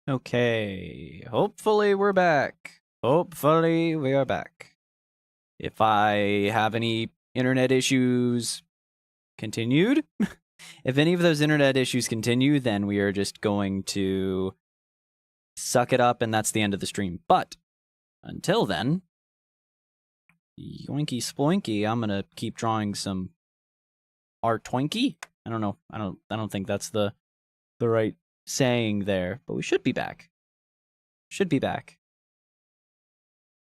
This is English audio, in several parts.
Okay, hopefully we're back. Hopefully we are back. If I have any internet issues continued, if any of those internet issues continue, then we are just going to suck it up and that's the end of the stream. But until then, yoinky sploinky, I'm gonna keep drawing some art twinky. I don't know. I don't think that's the right saying there, but we should be back. Should be back.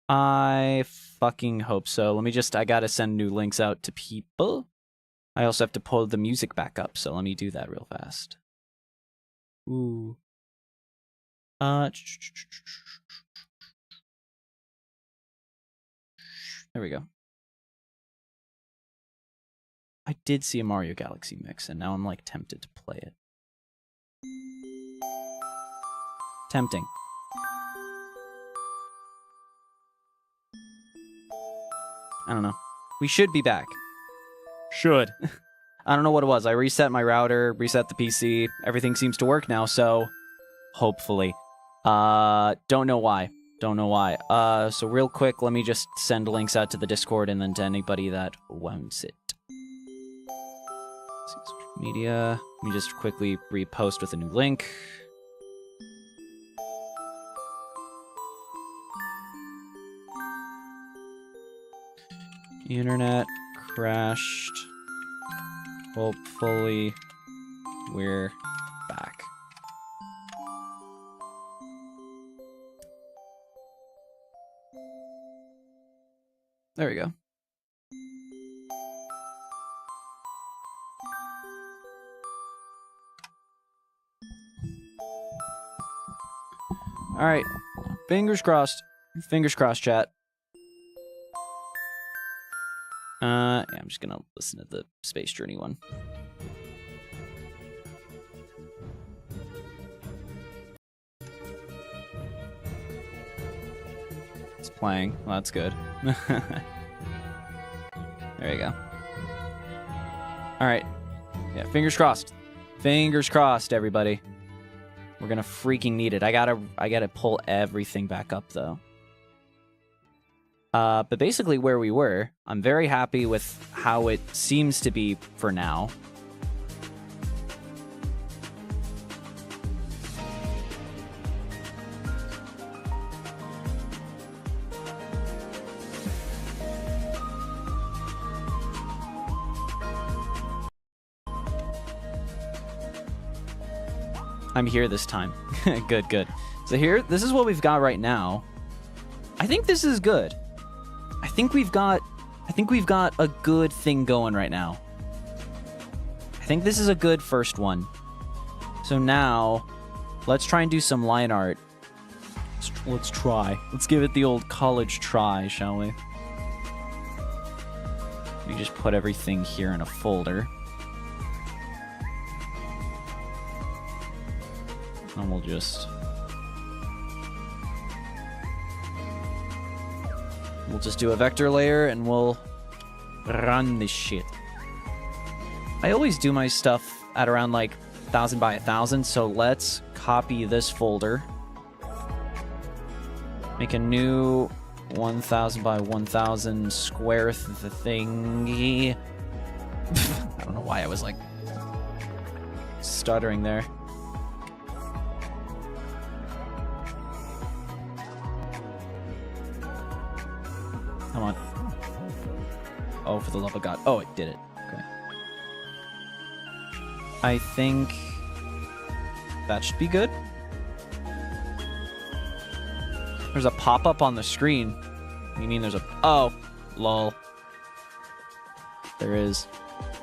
I fucking hope so. Let me just, I gotta send new links out to people. I also have to pull the music back up, so let me do that real fast. Ooh. There we go. I did see a Mario Galaxy mix, and now I'm like tempted to play it. Tempting. I don't know. We should be back. Should. I don't know what it was. I reset my router, reset the PC. Everything seems to work now, so hopefully. Don't know why. Don't know why. So real quick, let me just send links out to the Discord and then to anybody that wants it. Social media. Let me just quickly repost with a new link. Internet crashed. Hopefully we're back. There we go. All right. Fingers crossed. Fingers crossed, chat. Yeah, I'm just gonna listen to the Space Journey one. It's playing. Well, that's good. There you go. All right. Yeah, fingers crossed. Fingers crossed, everybody. We're gonna freaking need it. I gotta pull everything back up though. But basically where we were, I'm very happy with how it seems to be for now. I'm here this time. Good, good. So here, this is what we've got right now. I think this is good. I think we've got a good thing going right now. I think this is a good first one. So now, let's try and do some line art. Let's try. Let's give it the old college try, shall we? Let me just put everything here in a folder. And we'll just... We'll just do a vector layer and we'll run this shit. I always do my stuff at around like 1000 by 1000, so let's copy this folder. Make a new 1000 by 1000 square thingy. I don't know why I was like stuttering there. Come on. Oh, for the love of God. Oh, it did it. Okay. I think that should be good. There's a pop-up on the screen. You mean there's a... Oh, lol. There is.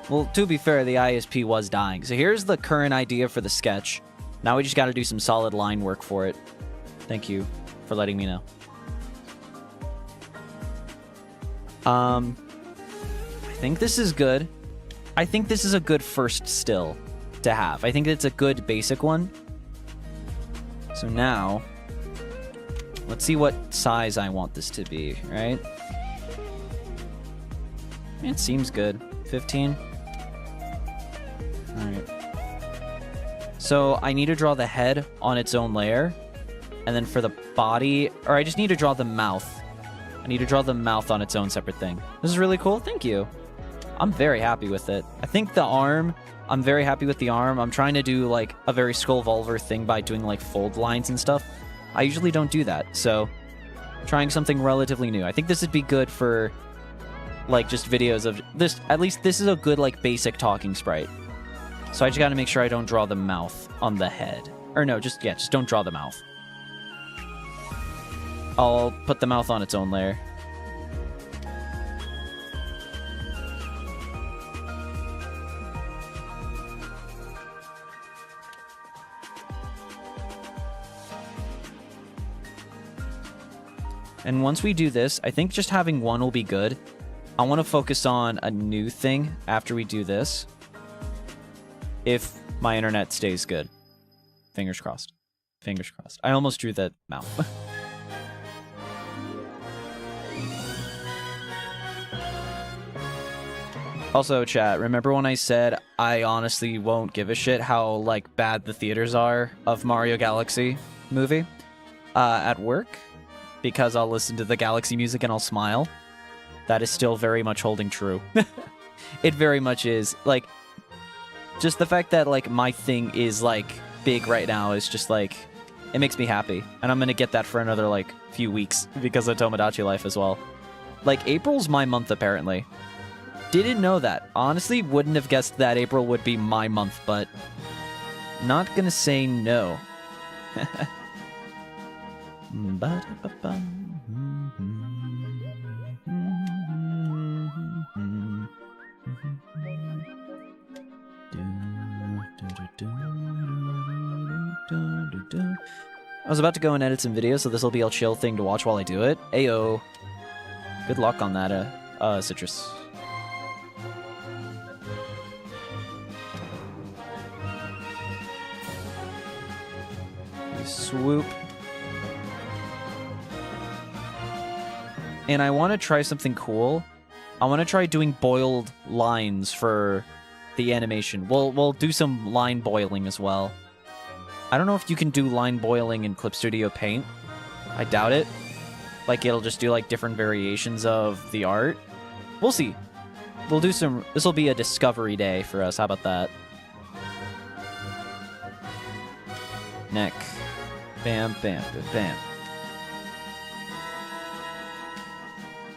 Well, to be fair, the ISP was dying. So here's the current idea for the sketch. Now we just got to do some solid line work for it. Thank you for letting me know. I think this is good. I think this is a good first still to have. I think it's a good basic one. So now, let's see what size I want this to be, right? It seems good. 15. All right. So I need to draw the head on its own layer. And then for the body, or I just need to draw the mouth. I need to draw the mouth on its own separate thing. This is really cool. Thank you. I'm very happy with it. I think the arm, I'm very happy with the arm. I'm trying to do like a very Skullvolver thing by doing like fold lines and stuff. I usually don't do that, so trying something relatively new. I think this would be good for like just videos of this. At least this is a good like basic talking sprite. So I just got to make sure I don't draw the mouth on the head. Or no, just don't draw the mouth. I'll put the mouth on its own layer. And once we do this, I think just having one will be good. I want to focus on a new thing after we do this. If my internet stays good. Fingers crossed. Fingers crossed. I almost drew the mouth. Also, chat, remember when I said I honestly won't give a shit how, like, bad the theaters are of Mario Galaxy movie at work? Because I'll listen to the Galaxy music and I'll smile. That is still very much holding true. It very much is. Like, just the fact that, like, my thing is, like, big right now is just, like, it makes me happy. And I'm gonna get that for another, like, few weeks because of Tomodachi Life as well. Like, April's my month, apparently. Didn't know that. Honestly, wouldn't have guessed that April would be my month, but not gonna say no. I was about to go and edit some videos, so this will be a chill thing to watch while I do it. Ayo. Good luck on that, Citrus. Swoop. And I want to try something cool. I want to try doing boiled lines for the animation. We'll do some line boiling as well. I don't know if you can do line boiling in Clip Studio Paint. I doubt it. Like, it'll just do, like, different variations of the art. We'll see. We'll do some... This will be a discovery day for us. How about that? Neck. Bam, bam, bam, bam.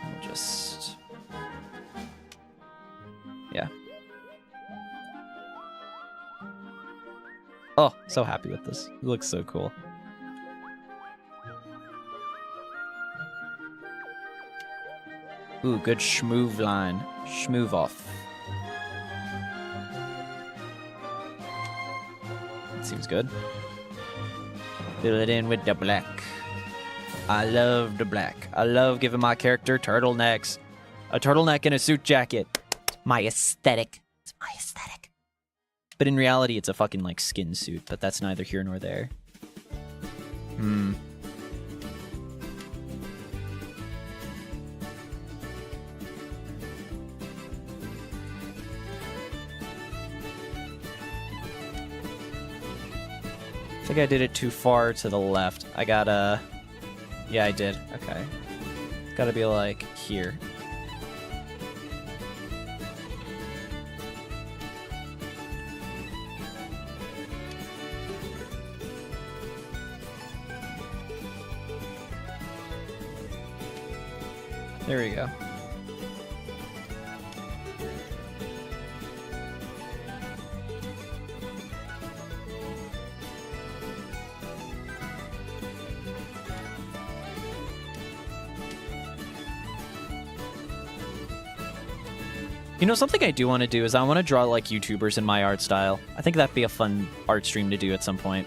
We'll just... Yeah. Oh, so happy with this. It looks so cool. Ooh, good schmoove line. Schmoove off. That seems good. Fill it in with the black. I love the black. I love giving my character turtlenecks. A turtleneck and a suit jacket. My aesthetic. It's my aesthetic. But in reality, it's a fucking, like, skin suit, but that's neither here nor there. I think I did it too far to the left. I gotta... Yeah, I did. Okay. Gotta be, like, here. There we go. You know, something I do want to do is I want to draw like YouTubers in my art style. I think that'd be a fun art stream to do at some point.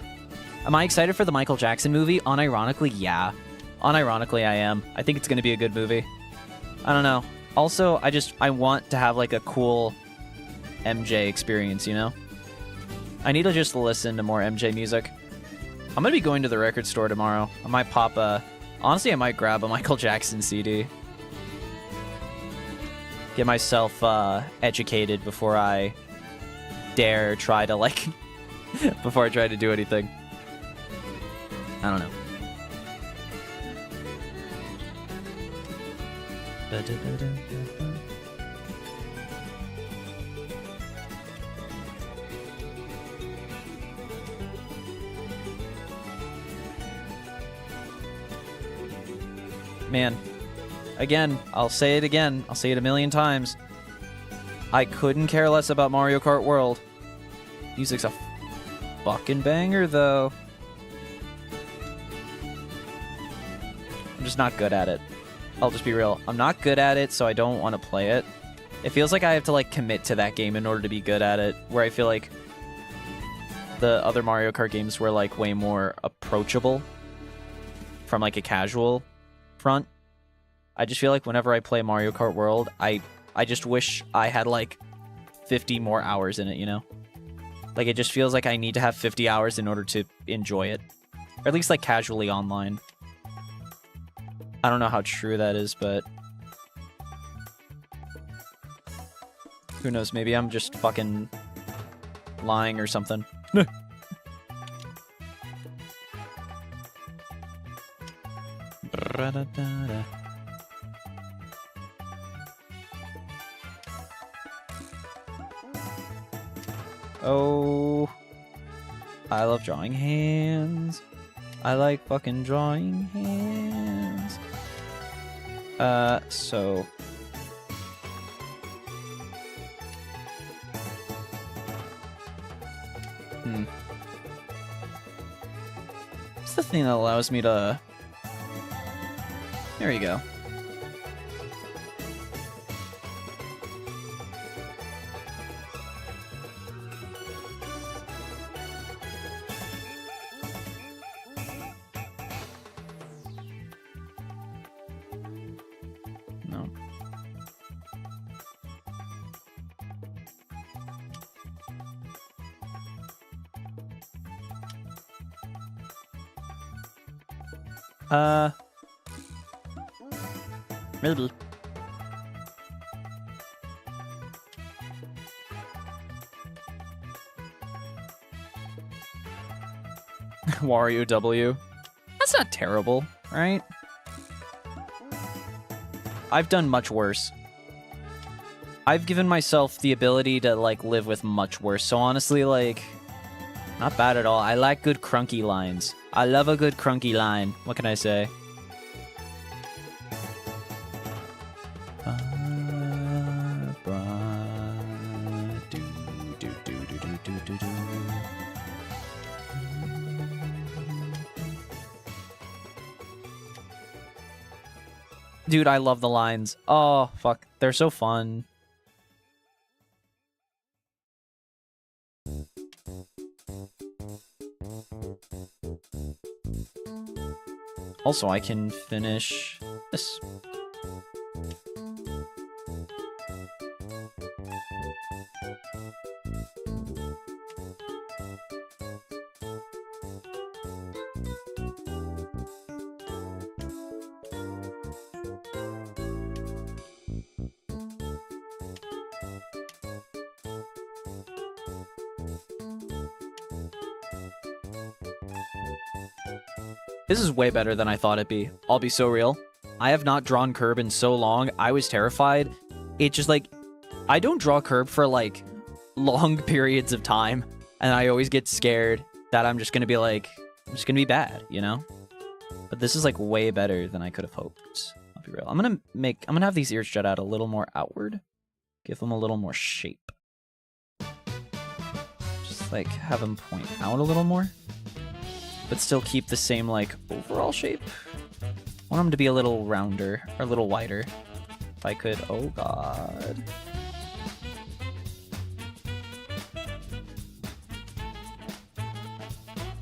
Am I excited for the Michael Jackson movie? Unironically, yeah. Unironically, I am. I think it's going to be a good movie. I don't know. Also, I want to have like a cool MJ experience, you know? I need to just listen to more MJ music. I'm going to be going to the record store tomorrow. I might pop a... Honestly, I might grab a Michael Jackson CD. Get myself educated before I dare try to, like... before I try to do anything. I don't know. Man, again, I'll say it again. I'll say it a million times. I couldn't care less about Mario Kart World. Music's a fucking banger, though. I'm just not good at it. I'll just be real. I'm not good at it, so I don't want to play it. It feels like I have to, like, commit to that game in order to be good at it, where I feel like the other Mario Kart games were, like, way more approachable from, like, a casual front. I just feel like whenever I play Mario Kart World, I just wish I had, like, 50 more hours in it, you know? Like, it just feels like I need to have 50 hours in order to enjoy it. Or at least, like, casually online. I don't know how true that is, but... who knows, maybe I'm just fucking lying or something. Oh, I love drawing hands. I like fucking drawing hands. So... what's the thing that allows me to... there you go. No. Maybe. Wario W. That's not terrible, right? I've done much worse. I've given myself the ability to, like, live with much worse. So honestly, like, not bad at all. I like good crunky lines. I love a good crunky line. What can I say? Dude, I love the lines. Oh, fuck. They're so fun. Also, I can finish this. This is way better than I thought it'd be. I'll be so real. I have not drawn Kirb in so long. I was terrified. It just, like, I don't draw Kirb for, like, long periods of time. And I always get scared that I'm just going to be, like, I'm just going to be bad, you know? But this is, like, way better than I could have hoped. I'll be real. I'm going to have these ears jut out a little more outward. Give them a little more shape. Just, like, have them point out a little more. But still keep the same, like, overall shape. I want them to be a little rounder, or a little wider. If I could... oh, God.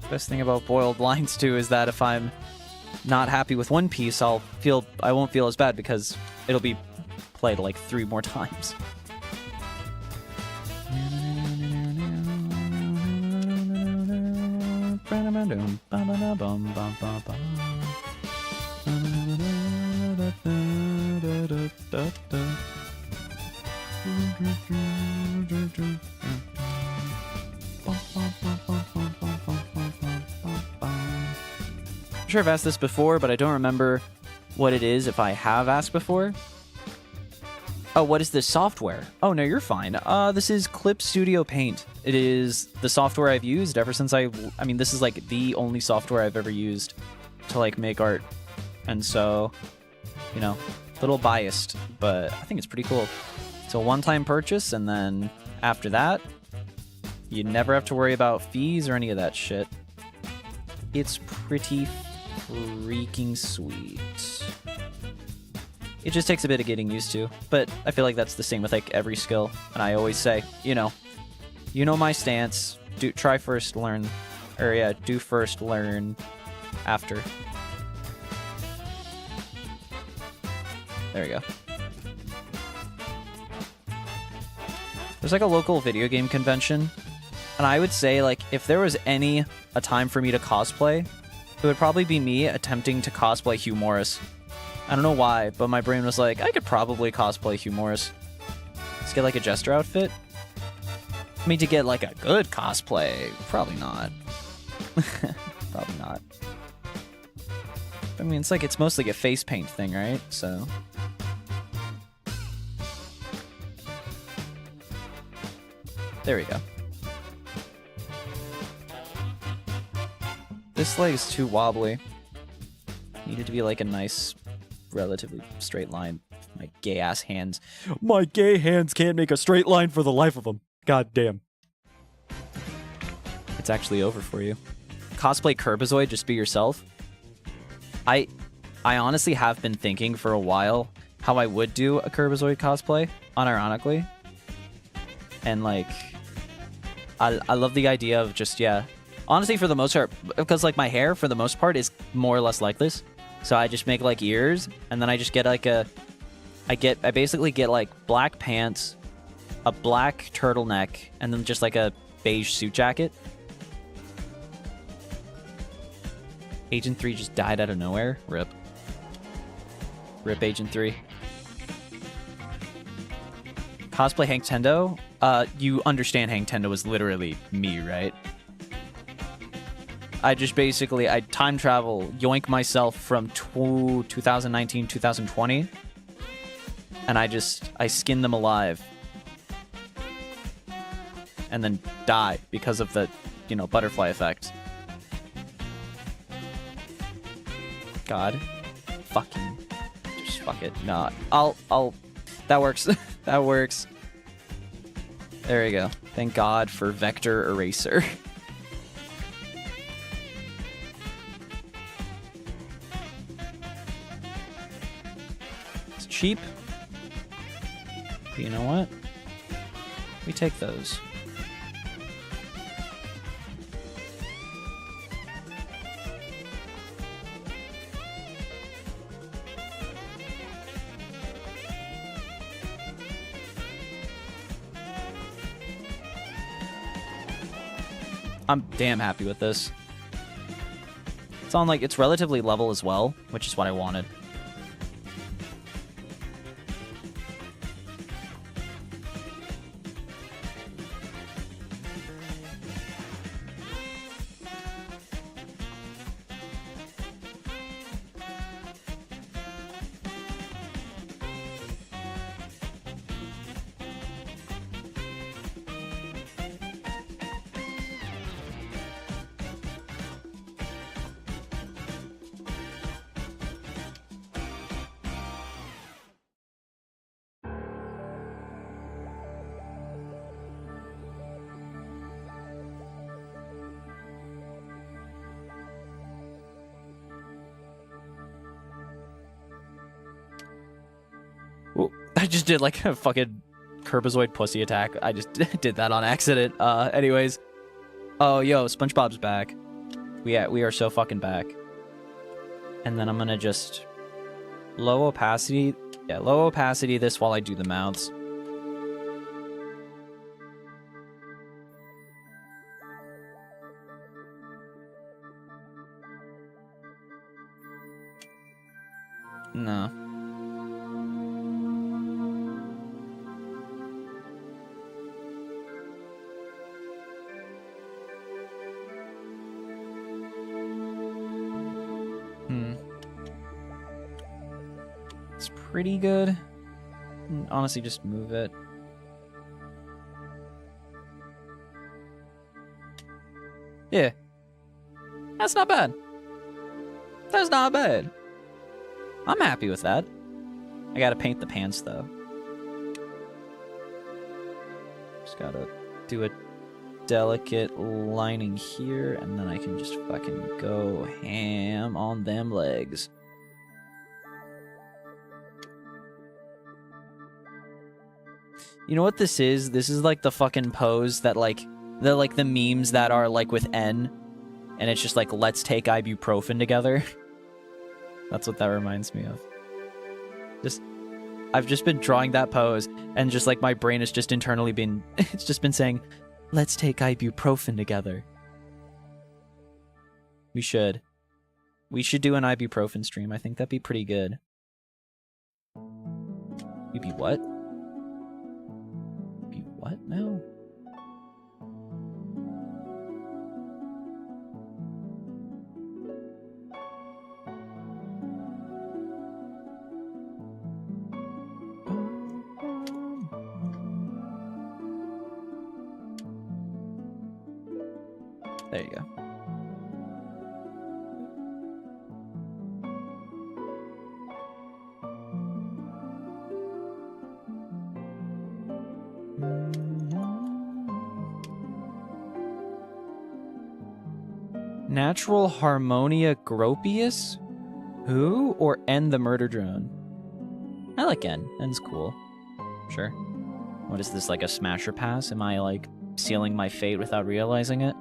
Best thing about boiled lines, too, is that if I'm not happy with one piece, I won't feel as bad because it'll be played, like, 3 more times. I'm sure I've asked this before, but I don't remember what it is if I have asked before. Oh, what is this software? Oh, no, you're fine. This is Clip Studio Paint. It is the software I've used ever since I mean, this is like the only software I've ever used to like make art. And so, you know, a little biased, but I think it's pretty cool. It's a one-time purchase, and then after that, you never have to worry about fees or any of that shit. It's pretty freaking sweet. It just takes a bit of getting used to, but I feel like that's the same with like every skill. And I always say, you know my stance. Try first, learn, or yeah, do first, learn after. There we go. There's like a local video game convention, and I would say like if there was a time for me to cosplay, it would probably be me attempting to cosplay Hugh Morris. I don't know why, but my brain was like, I could probably cosplay Hugh Morris. Let's get like a jester outfit. I mean, to get like a good cosplay, probably not. Probably not. I mean, it's mostly a face paint thing, right? So. There we go. This leg is too wobbly. Needed to be like a nice, relatively straight line. My gay ass hands. My gay hands can't make a straight line for the life of them. God damn. It's actually over for you. Cosplay KiRBiZoiD, just be yourself. I honestly have been thinking for a while how I would do a KiRBiZoiD cosplay, unironically. And like, I love the idea of just, yeah. Honestly, for the most part, because like my hair for the most part is more or less like this. So I just make like ears, and then I just get like I basically get like black pants, a black turtleneck, and then just like a beige suit jacket. Agent 3 just died out of nowhere. Rip. Rip Agent 3. Cosplay Hank Tendo? You understand Hank Tendo is literally me, right? I just basically, I time travel, yoink myself from 2019, 2020, and I skin them alive. And then die because of the, butterfly effect. God. Fucking. Just fuck it. Nah. That works. That works. There we go. Thank God for vector eraser. It's cheap. But you know what? We take those. I'm damn happy with this. It's relatively level as well, which is what I wanted. I just did like a fucking KiRBiZoiD pussy attack. I just did that on accident. Anyways. Oh, yo, SpongeBob's back. We are so fucking back. And then I'm gonna just low opacity. Yeah, low opacity this while I do the mouths. No. It's pretty good. honestly just move it. Yeah. That's not bad. That's not bad. I'm happy with that. I gotta paint the pants, though. Just gotta do a delicate lining here, and then I can just fucking go ham on them legs. You know what this is? This is like the fucking pose that the memes that are like with N, and it's just like, let's take ibuprofen together. That's what that reminds me of. I've just been drawing that pose, and just like my brain has just internally been, it's just been saying, let's take ibuprofen together. We should do an ibuprofen stream. I think that'd be pretty good. You'd be what? Be what now? There you go. Natural Harmonia Gropius? Who? Or N the Murder Drone? I like N. N's cool. Sure. What is this, like a smasher pass? Am I, like, sealing my fate without realizing it?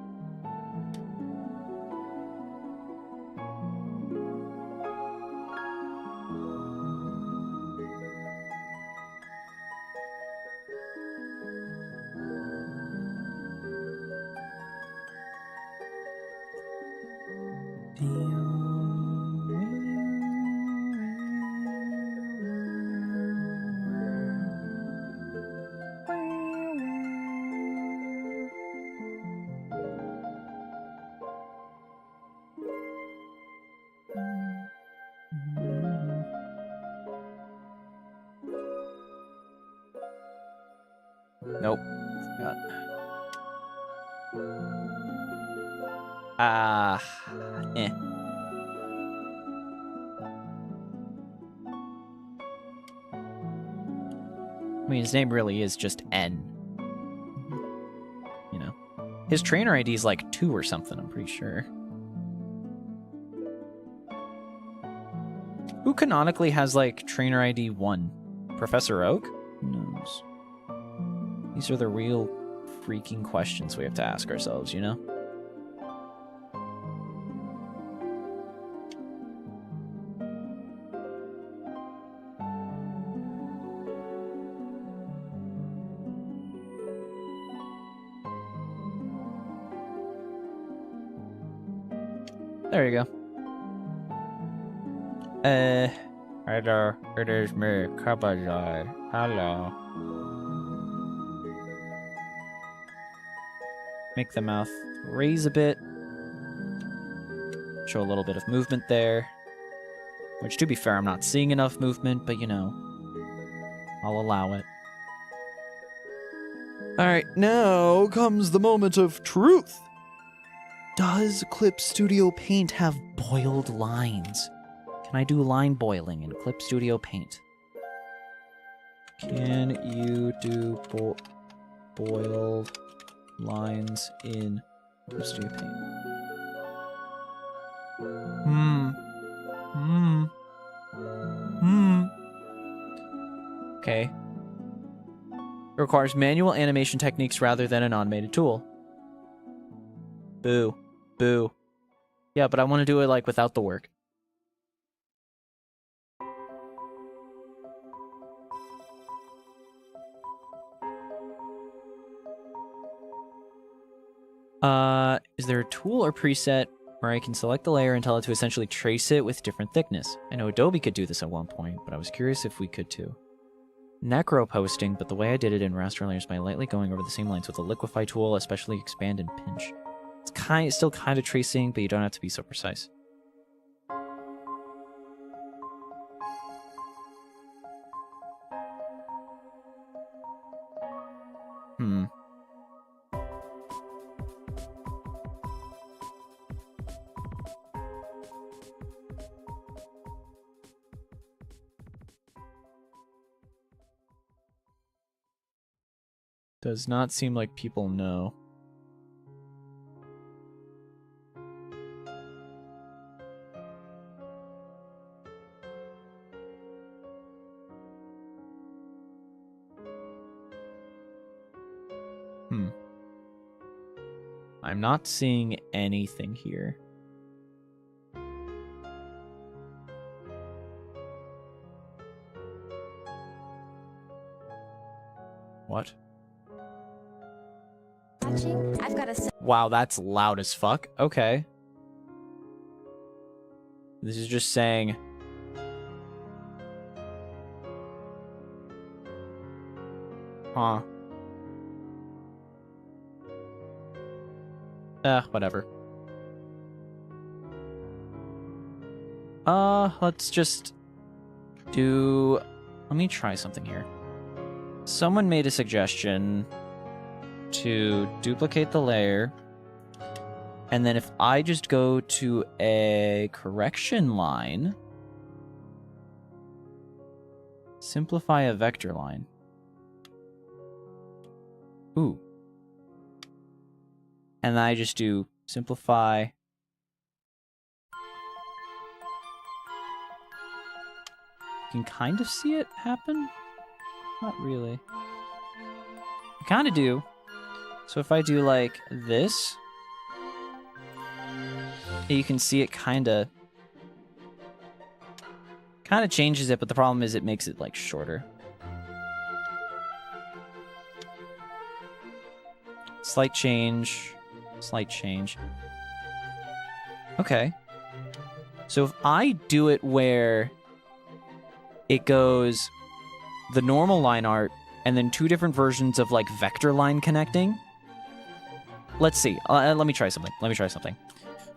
Nope. Forgot. Eh. I mean, his name really is just N. You know. His trainer ID is like 2 or something, I'm pretty sure. Who canonically has, like, trainer ID 1? Professor Oak? Who knows? These are the real freaking questions we have to ask ourselves, you know? There you go. Hi there. It is me, KiRBiZoiD. Hello. Make the mouth raise a bit. Show a little bit of movement there. Which, to be fair, I'm not seeing enough movement, but you know, I'll allow it. Alright, now comes the moment of truth. Does Clip Studio Paint have boiled lines? Can I do line boiling in Clip Studio Paint? Can you do boiled lines in Clip Studio Paint? Okay. It requires manual animation techniques rather than an automated tool. Boo. Boo. Yeah, but I want to do it, like, without the work. Is there a tool or preset where I can select the layer and tell it to essentially trace it with different thickness? I know Adobe could do this at one point, but I was curious if we could too. Necro posting, but the way I did it in raster layers by lightly going over the same lines with the liquify tool, especially expand and pinch. It's still kind of tracing, but you don't have to be so precise. Does not seem like people know. I'm not seeing anything here. What? I've got a... Wow, that's loud as fuck. Okay. This is just saying... Huh. Whatever. Let's just do... Let me try something here. Someone made a suggestion to duplicate the layer, and then if I just go to a correction line, simplify a vector line. Ooh. And I just do simplify. You can kind of see it happen. Not really. I kind of do. So if I do like this, you can see it kind of changes it, but the problem is it makes it like shorter. Slight change. Slight change. Okay. So if I do it where it goes the normal line art and then two different versions of like vector line connecting. Let's see. Let me try something.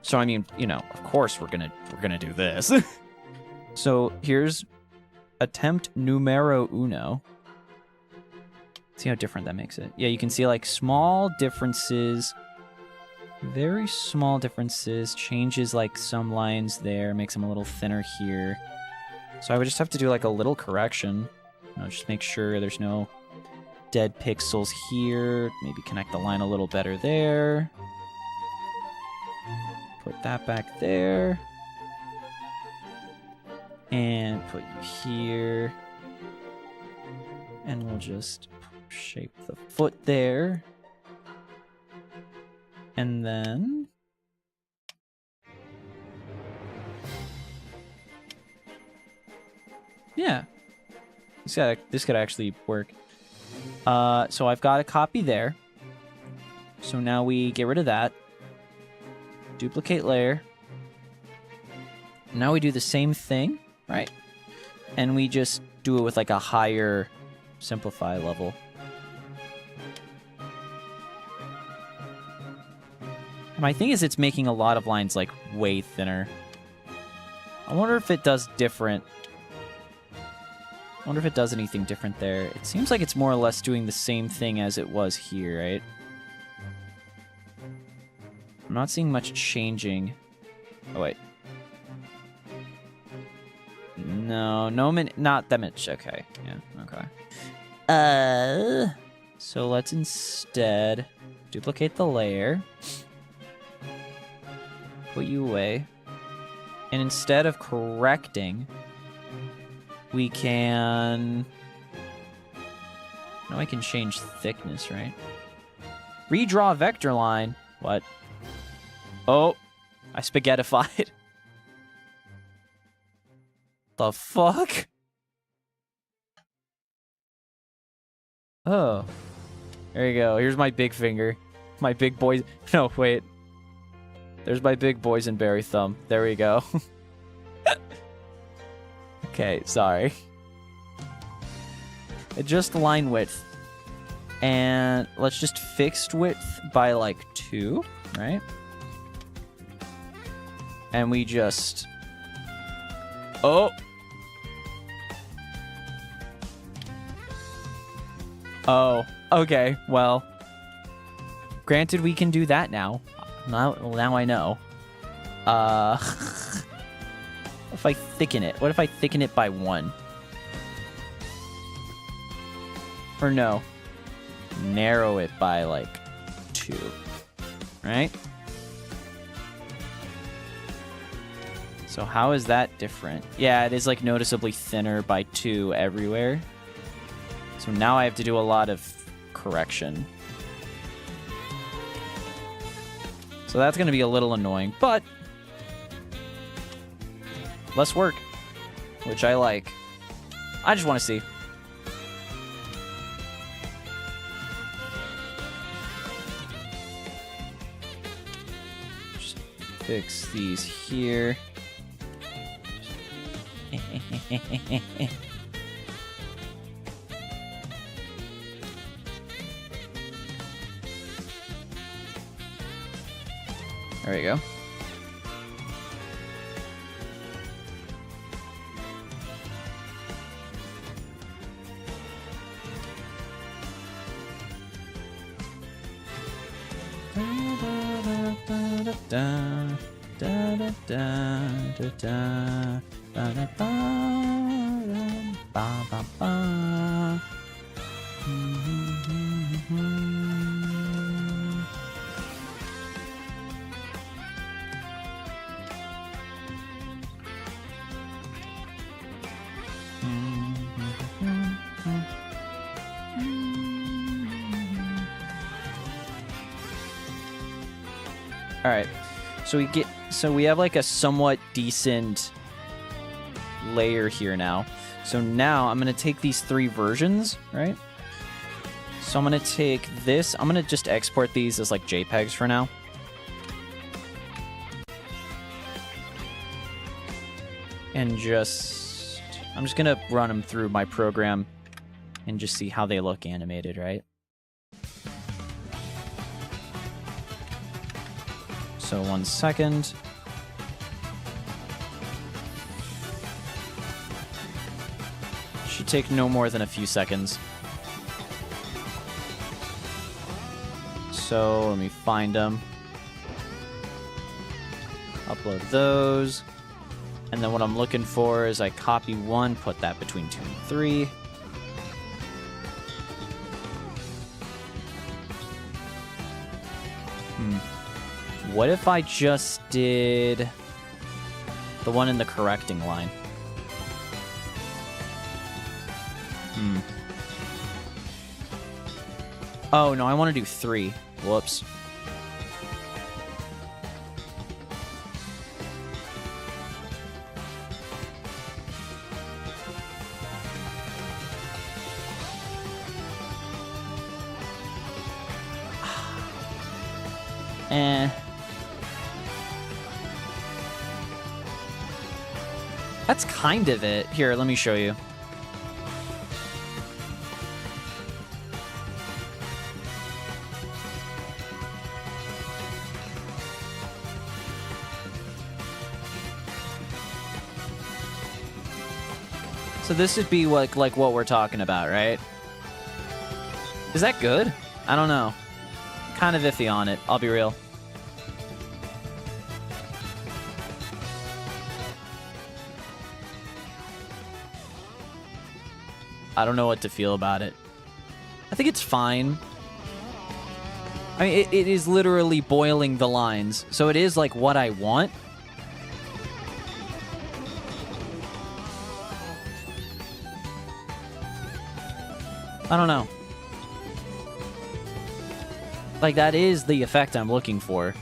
So I mean, you know, of course we're gonna do this. So here's attempt numero uno. See how different that makes it. Yeah, you can see like small differences. Very small differences. Changes like some lines there. Makes them a little thinner here. So I would just have to do like a little correction. You know, just make sure there's no dead pixels here. Maybe connect the line a little better there. Put that back there. And put you here. And we'll just shape the foot there. And then... yeah. This could actually work. So I've got a copy there. So now we get rid of that. Duplicate layer. Now we do the same thing, right? And we just do it with like a higher simplify level. My thing is it's making a lot of lines like way thinner. I wonder if it does different. I wonder if it does anything different there. It seems like it's more or less doing the same thing as it was here, right? I'm not seeing much changing. Oh, wait. No, not that much. Okay, yeah, okay. So let's instead duplicate the layer. Put you away. And instead of correcting, we can... Now I can change thickness, right? Redraw vector line. What? Oh, I spaghettified. The fuck? Oh. There you go. Here's my big finger. My big boy... No, wait. There's my big boysenberry thumb. There we go. Okay, sorry. Adjust line width. And let's just fixed width by like 2, right? And we just... Oh! Oh, okay, well. Granted, we can do that now. Now I know. What if I thicken it? What if I thicken it by 1? Or no. narrow it by like 2, right? So how is that different? Yeah, it is like noticeably thinner by 2 everywhere. So now I have to do a lot of correction. So that's going to be a little annoying, but less work, which I like. I just want to see. Just fix these here. There we go. All right, so we have like a somewhat decent layer here now. So now I'm gonna take these 3 versions, right? So I'm gonna take this. I'm gonna just export these as like JPEGs for now. And I'm just gonna run them through my program and just see how they look animated, right? So 1 second. Should take no more than a few seconds. So let me find them. Upload those. And then what I'm looking for is I copy 1, put that between 2 and 3. What if I just did the one in the correcting line? Oh, no, I want to do 3. Whoops. That's kind of it. Here, let me show you. So this would be like what we're talking about, right? Is that good? I don't know. Kind of iffy on it, I'll be real. I don't know what to feel about it. I think it's fine. I mean, it is literally boiling the lines, so it is like what I want. I don't know. Like, that is the effect I'm looking for.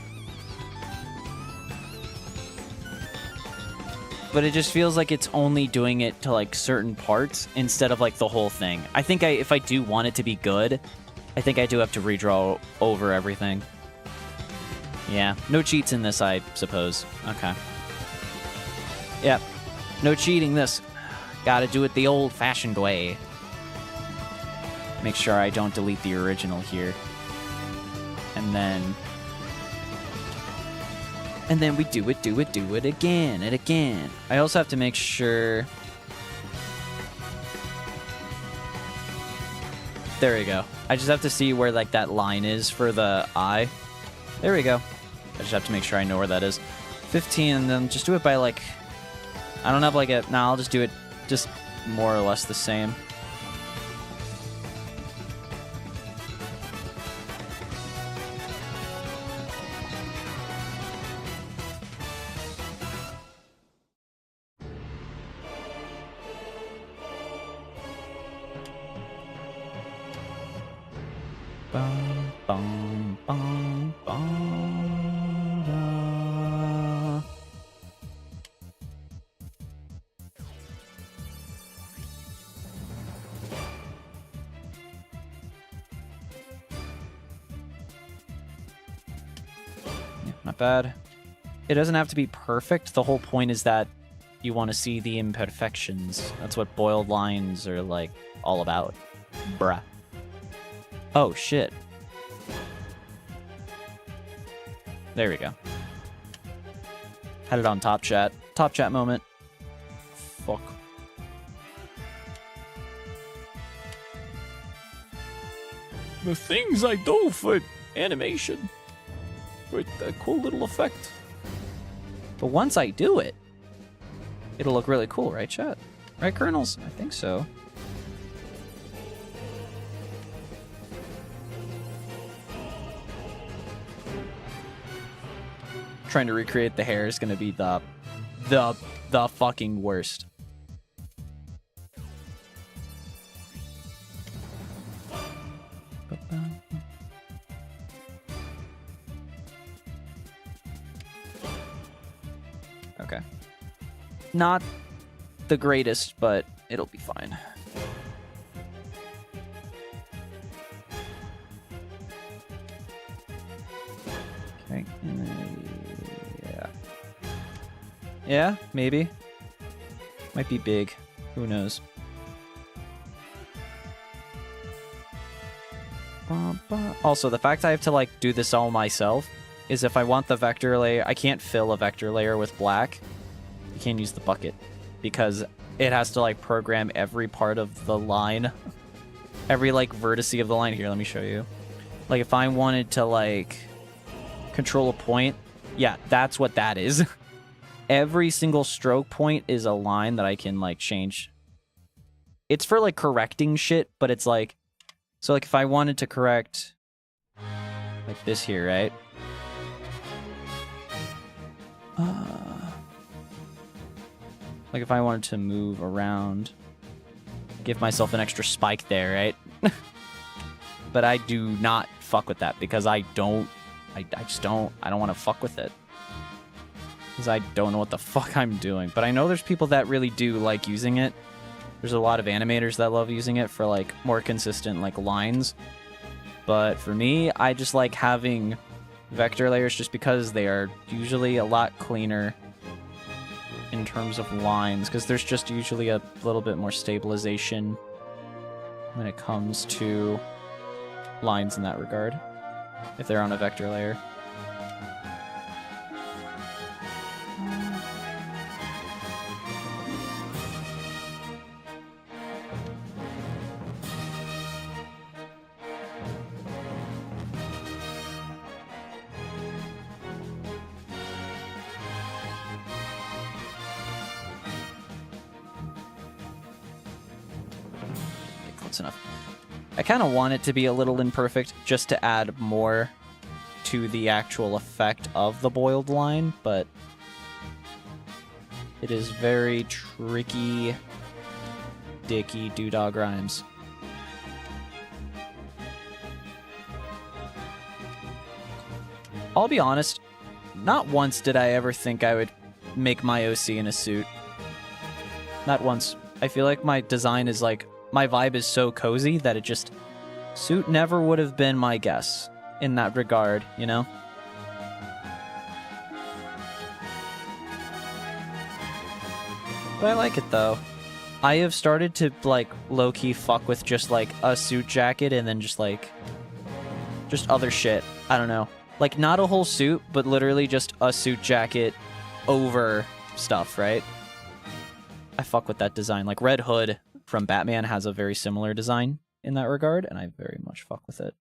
But it just feels like it's only doing it to, like, certain parts instead of, like, the whole thing. I think if I do want it to be good, I think I do have to redraw over everything. Yeah, no cheats in this, I suppose. Okay. Yep, no cheating this. Gotta do it the old-fashioned way. Make sure I don't delete the original here. And then we do it again and again. I also have to make sure... There we go. I just have to see where, like, that line is for the eye. There we go. I just have to make sure I know where that is. 15, and then just do it by, like... I don't have, like, a... Nah, I'll just do it just more or less the same. Bum, bum, bum, da. Yeah, not bad. It doesn't have to be perfect. The whole point is that you want to see the imperfections. That's what boiled lines are like all about. Bruh. Oh, shit. There we go. Had it on top chat. Top chat moment. Fuck. The things I do for animation. With a cool little effect. But once I do it, it'll look really cool, right, chat? Right, Kernels? I think so. Trying to recreate the hair is going to be the fucking worst. Okay. Not the greatest, but it'll be fine. Okay. Yeah. Yeah, maybe. Might be big. Who knows? Also, the fact I have to, like, do this all myself is if I want the vector layer, I can't fill a vector layer with black. You can't use the bucket because it has to, like, program every part of the line. Every, like, vertice of the line. Here, let me show you. Like, if I wanted to, like, control a point, yeah, that's what that is. Every single stroke point is a line that I can, like, change. It's for, like, correcting shit, but it's, like... So, like, if I wanted to correct... Like this here, right? Like, if I wanted to move around... Give myself an extra spike there, right? But I do not fuck with that, because I don't... I just don't... I don't want to fuck with it. Because I don't know what the fuck I'm doing. But I know there's people that really do like using it. There's a lot of animators that love using it for, like, more consistent, like, lines. But for me, I just like having vector layers just because they are usually a lot cleaner in terms of lines. Because there's just usually a little bit more stabilization when it comes to lines in that regard. If they're on a vector layer. Enough. I kind of want it to be a little imperfect just to add more to the actual effect of the boiled line, but it is very tricky, dicky doodog rhymes. I'll be honest, not once did I ever think I would make my OC in a suit. Not once. I feel like my design is like my vibe is so cozy that it just... Suit never would have been my guess in that regard, you know? But I like it, though. I have started to, like, low-key fuck with just, like, a suit jacket and then just, like... Just other shit. I don't know. Like, not a whole suit, but literally just a suit jacket over stuff, right? I fuck with that design. Like, Red Hood from Batman has a very similar design in that regard, and I very much fuck with it.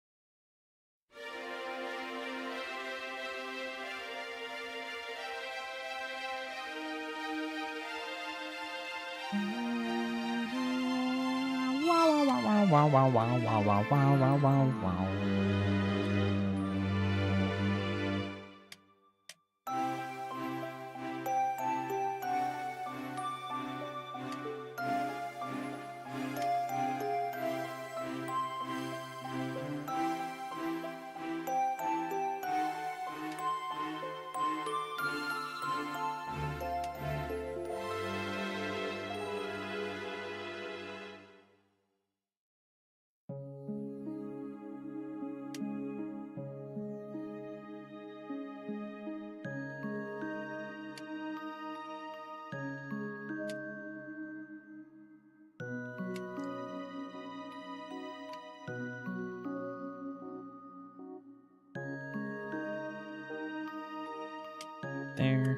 there.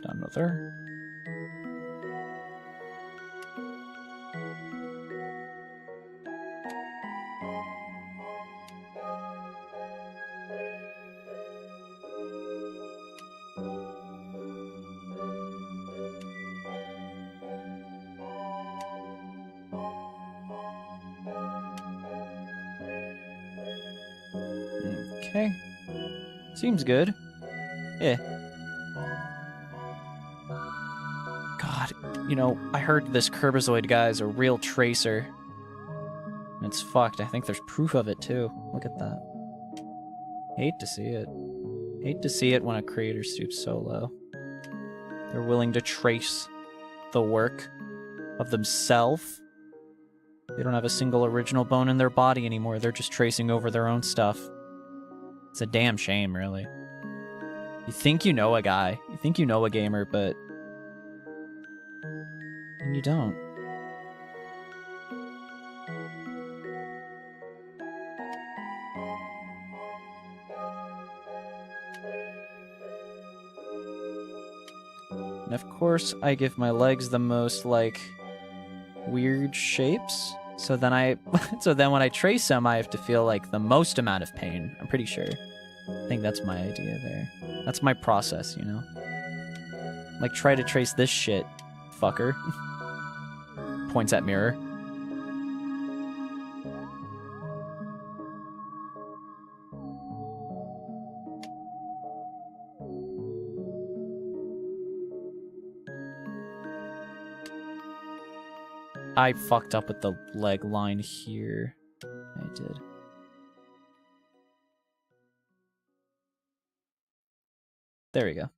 Down another. Okay. Seems good. Yeah. God, you know, I heard this KiRBiZoiD guy is a real tracer. And it's fucked. I think there's proof of it, too. Look at that. Hate to see it. Hate to see it when a creator stoops so low. They're willing to trace the work of themselves. They don't have a single original bone in their body anymore. They're just tracing over their own stuff. It's a damn shame, really. You think you know a guy. You think you know a gamer, but... and you don't. And of course, I give my legs the most, like, weird shapes. So then when I trace them, I have to feel, like, the most amount of pain. I'm pretty sure. I think that's my idea there. That's my process, you know? Like, try to trace this shit, fucker. Points at mirror. I fucked up with the leg line here. I did. There we go.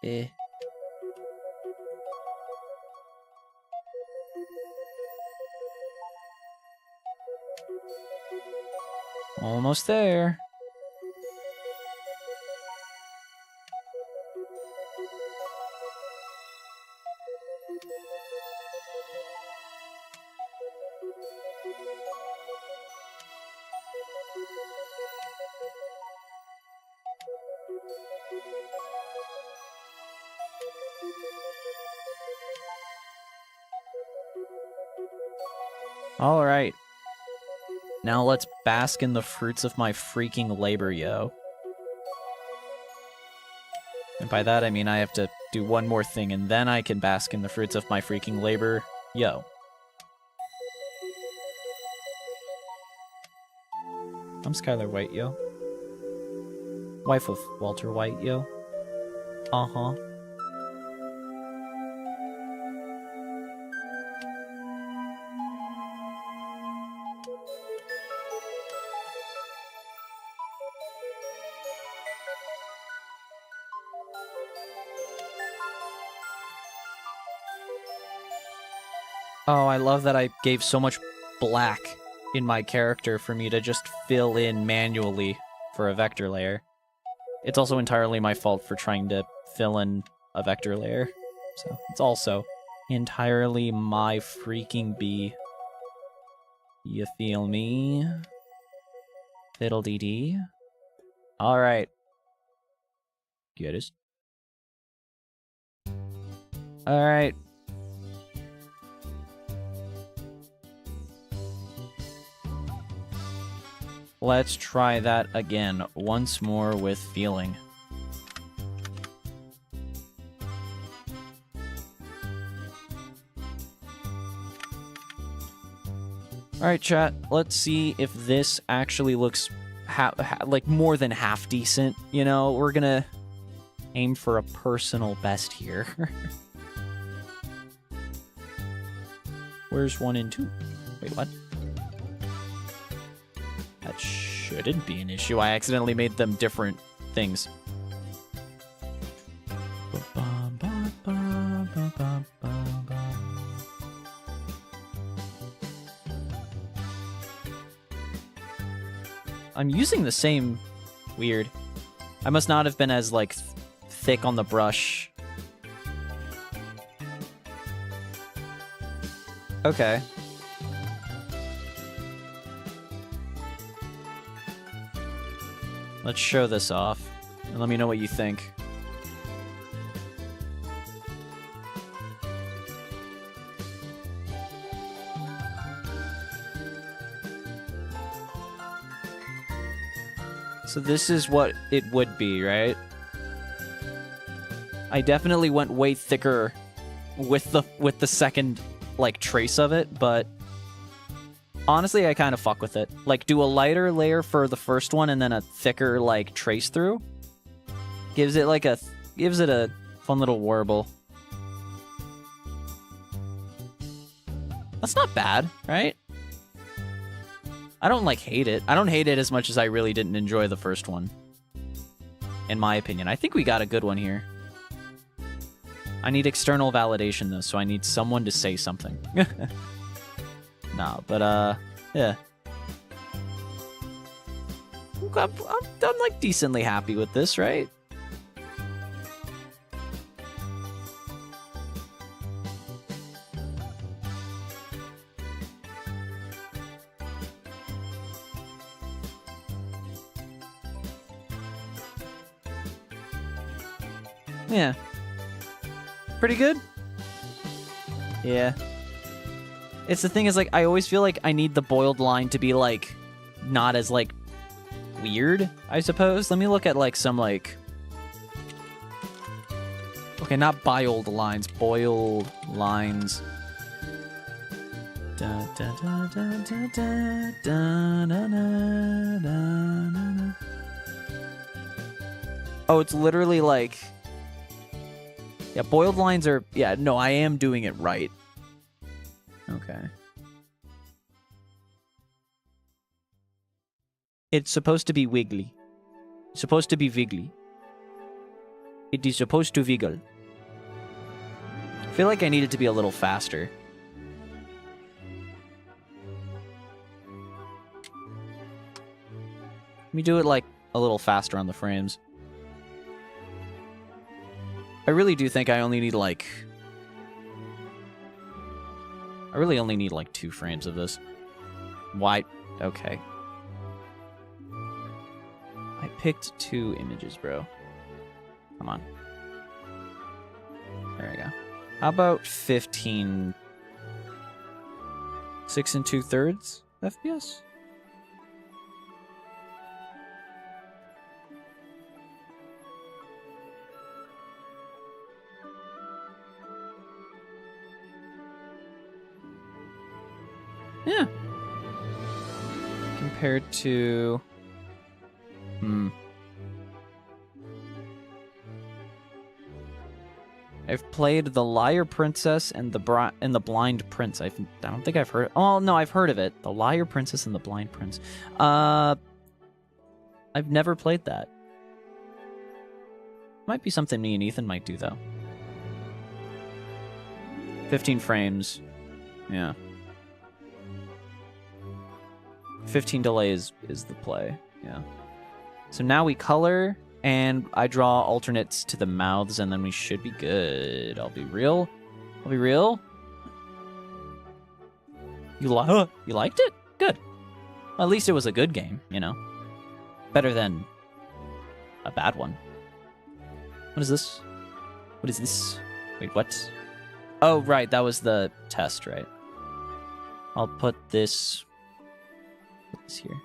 Eh. Almost there. All right. Now let's bask in the fruits of my freaking labor, yo. And by that I mean I have to do one more thing and then I can bask in the fruits of my freaking labor, yo. I'm Skylar White, yo. Wife of Walter White, yo. Uh-huh. Oh, I love that I gave so much black in my character for me to just fill in manually for a vector layer. It's also entirely my fault for trying to fill in a vector layer. So it's also entirely my freaking bee. You feel me? Fiddle-dee-dee. Alright. Get it? Alright. Let's try that again, once more with feeling. Alright, chat, let's see if this actually looks like more than half decent. You know, we're gonna aim for a personal best here. Where's 1 and 2? Wait, what? That shouldn't be an issue. I accidentally made them different things. I'm using the same... Weird. I must not have been as, like, thick on the brush Okay. Let's show this off. And let me know what you think. So this is what it would be, right? I definitely went way thicker with the second, like, trace of it, but honestly, I kind of fuck with it. Like, do a lighter layer for the first one and then a thicker, like, trace through. Gives it like gives it a fun little warble. That's not bad, right? I don't, like, hate it. I don't hate it as much as I really didn't enjoy the first one. In my opinion. I think we got a good one here. I need external validation, though, so I need someone to say something. Nah, but, yeah. I'm, like, decently happy with this, right? Yeah. Pretty good? Yeah. It's the thing is, like, I always feel like I need the boiled line to be, like, not as, like, weird, I suppose. Let me look at, like, some, like... Okay, not boiled lines. Boiled lines. Da, da, da, da, da, da, da, da, da, da, da. Oh, it's literally, like... Yeah, boiled lines are... Yeah, no, I am doing it right. Okay. It's supposed to be wiggly. It's supposed to be wiggly. It is supposed to wiggle. I feel like I need it to be a little faster. Let me do it, like, a little faster on the frames. I really do think I only need, like... I really only need, like, 2 frames of this. Why? Okay. I picked 2 images, bro. Come on. There we go. How about 15... 6 2/3 FPS? Yeah. Compared to... I've played The Liar Princess and the Blind Prince. I don't think I've heard... Oh, no, I've heard of it. The Liar Princess and the Blind Prince. I've never played that. Might be something me and Ethan might do, though. 15 frames. Yeah. 15 delay is the play, yeah. So now we color, and I draw alternates to the mouths, and then we should be good. I'll be real. I'll be real. You liked it? Good. Well, at least it was a good game, you know? Better than a bad one. What is this? What is this? Wait, what? Oh, right, that was the test, right? I'll put this... here.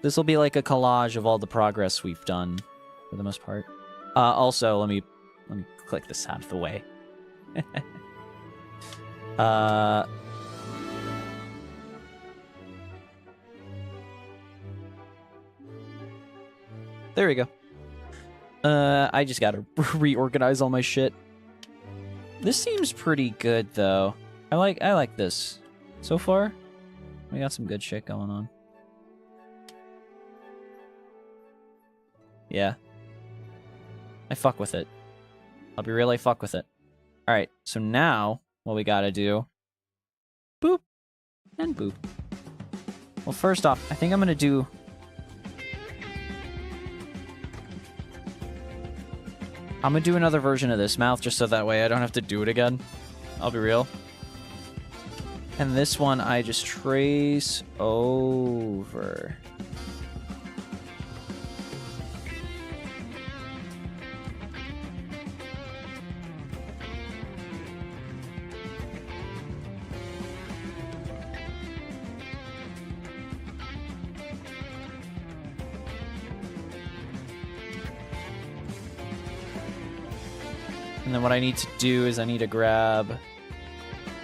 This will be like a collage of all the progress we've done for the most part. Also, let me click this out of the way. There we go. I just gotta reorganize all my shit. This seems pretty good though. I like this. So far, we got some good shit going on. Yeah. I fuck with it. I'll be real, I fuck with it. Alright, so now, what we gotta do... Boop. And boop. Well, first off, I think I'm gonna do... I'm gonna do another version of this mouth, just so that way I don't have to do it again. I'll be real. And this one I just trace over. And then what I need to do is I need to grab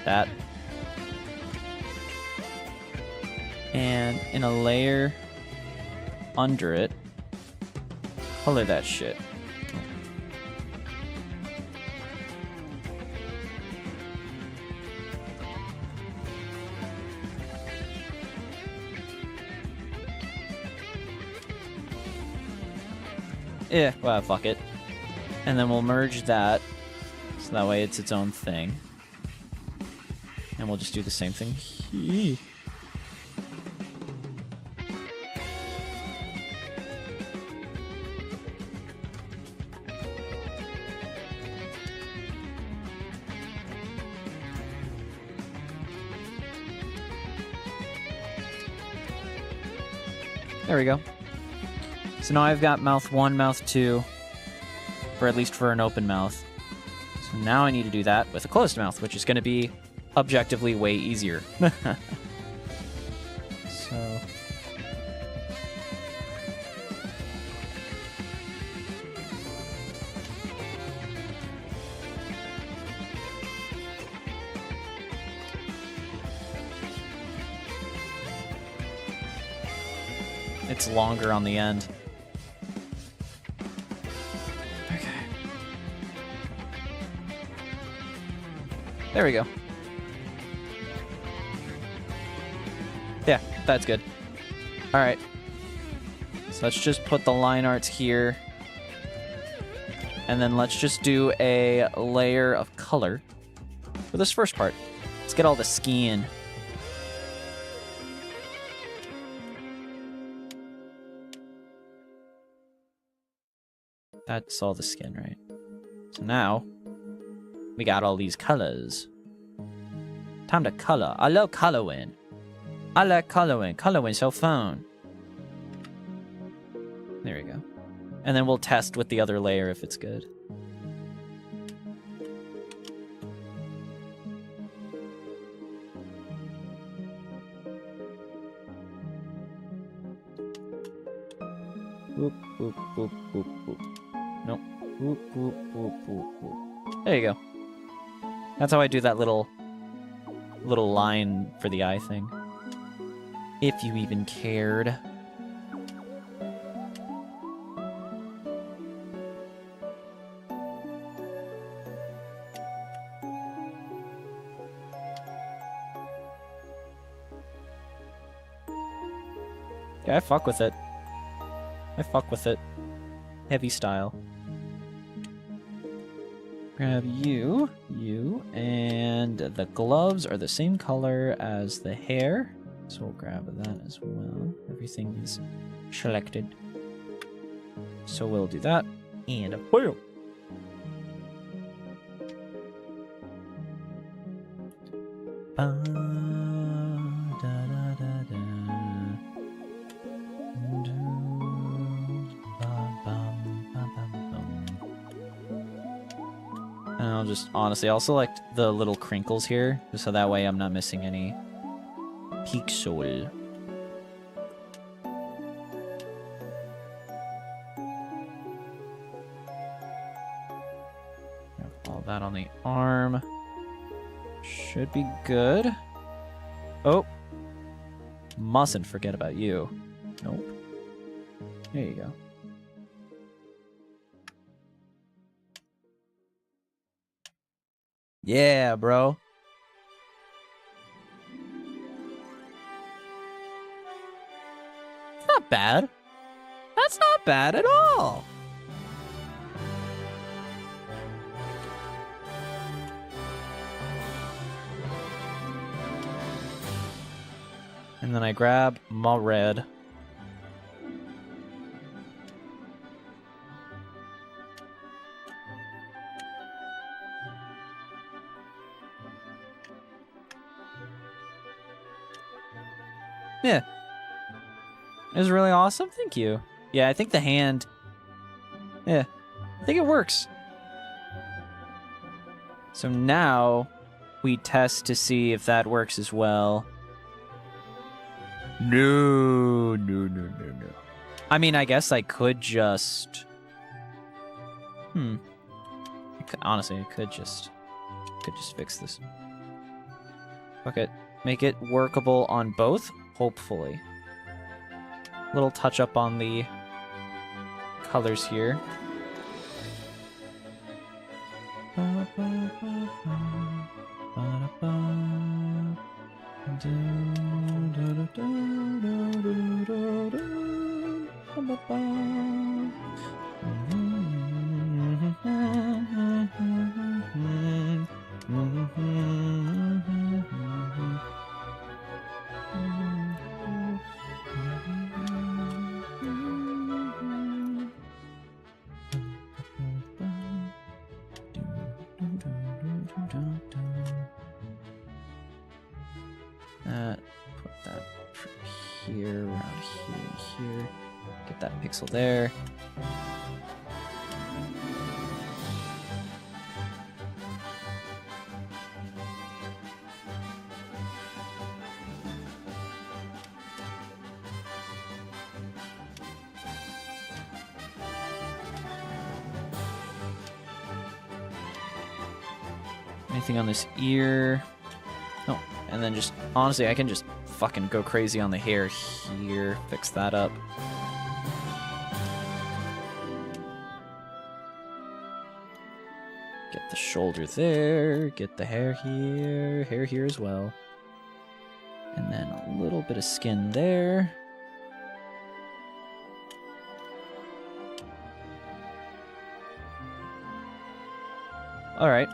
that. And in a layer under it, color that shit. Yeah, well, fuck it. And then we'll merge that, so that way it's its own thing. And we'll just do the same thing here. There we go. So now I've got mouth 1, mouth 2, for at least for an open mouth. So now I need to do that with a closed mouth, which is going to be objectively way easier. So... it's longer on the end. Okay. There we go. Yeah, that's good. All right. So let's just put the line arts here. And then let's just do a layer of color for this first part. Let's get all the skin. That's all the skin, right? So now, we got all these colors. Time to color. I love coloring. I like coloring. Coloring's so fun. There we go. And then we'll test with the other layer if it's good. Boop, boop, boop, boop, boop. Nope. Boop, boop, boop, boop, boop. There you go. That's how I do that little line for the eye thing. If you even cared. Yeah, I fuck with it. I fuck with it. Heavy style. Grab you, and the gloves are the same color as the hair. So we'll grab that as well. Everything is selected. So we'll do that. And a boom! And I'll just, honestly, I'll select the little crinkles here, just so that way I'm not missing any pixel. All that on the arm. Should be good. Oh. Mustn't forget about you. Nope. There you go. Yeah, bro. It's not bad. That's not bad at all. And then I grab my red. Yeah. It was really awesome. Thank you. Yeah, I think the hand... Yeah. I think it works. So now we test to see if that works as well. No. I mean, I guess I could just... Honestly, I could just fix this. Fuck it. Make it workable on both, hopefully. Little touch up on the colors here. Put that from here, around here, and here. Get that pixel there. Anything on this ear? No. And then just, honestly, I can just fucking go crazy on the hair here. Fix that up. Get the shoulder there. Get the hair here as well. And then a little bit of skin there. All right.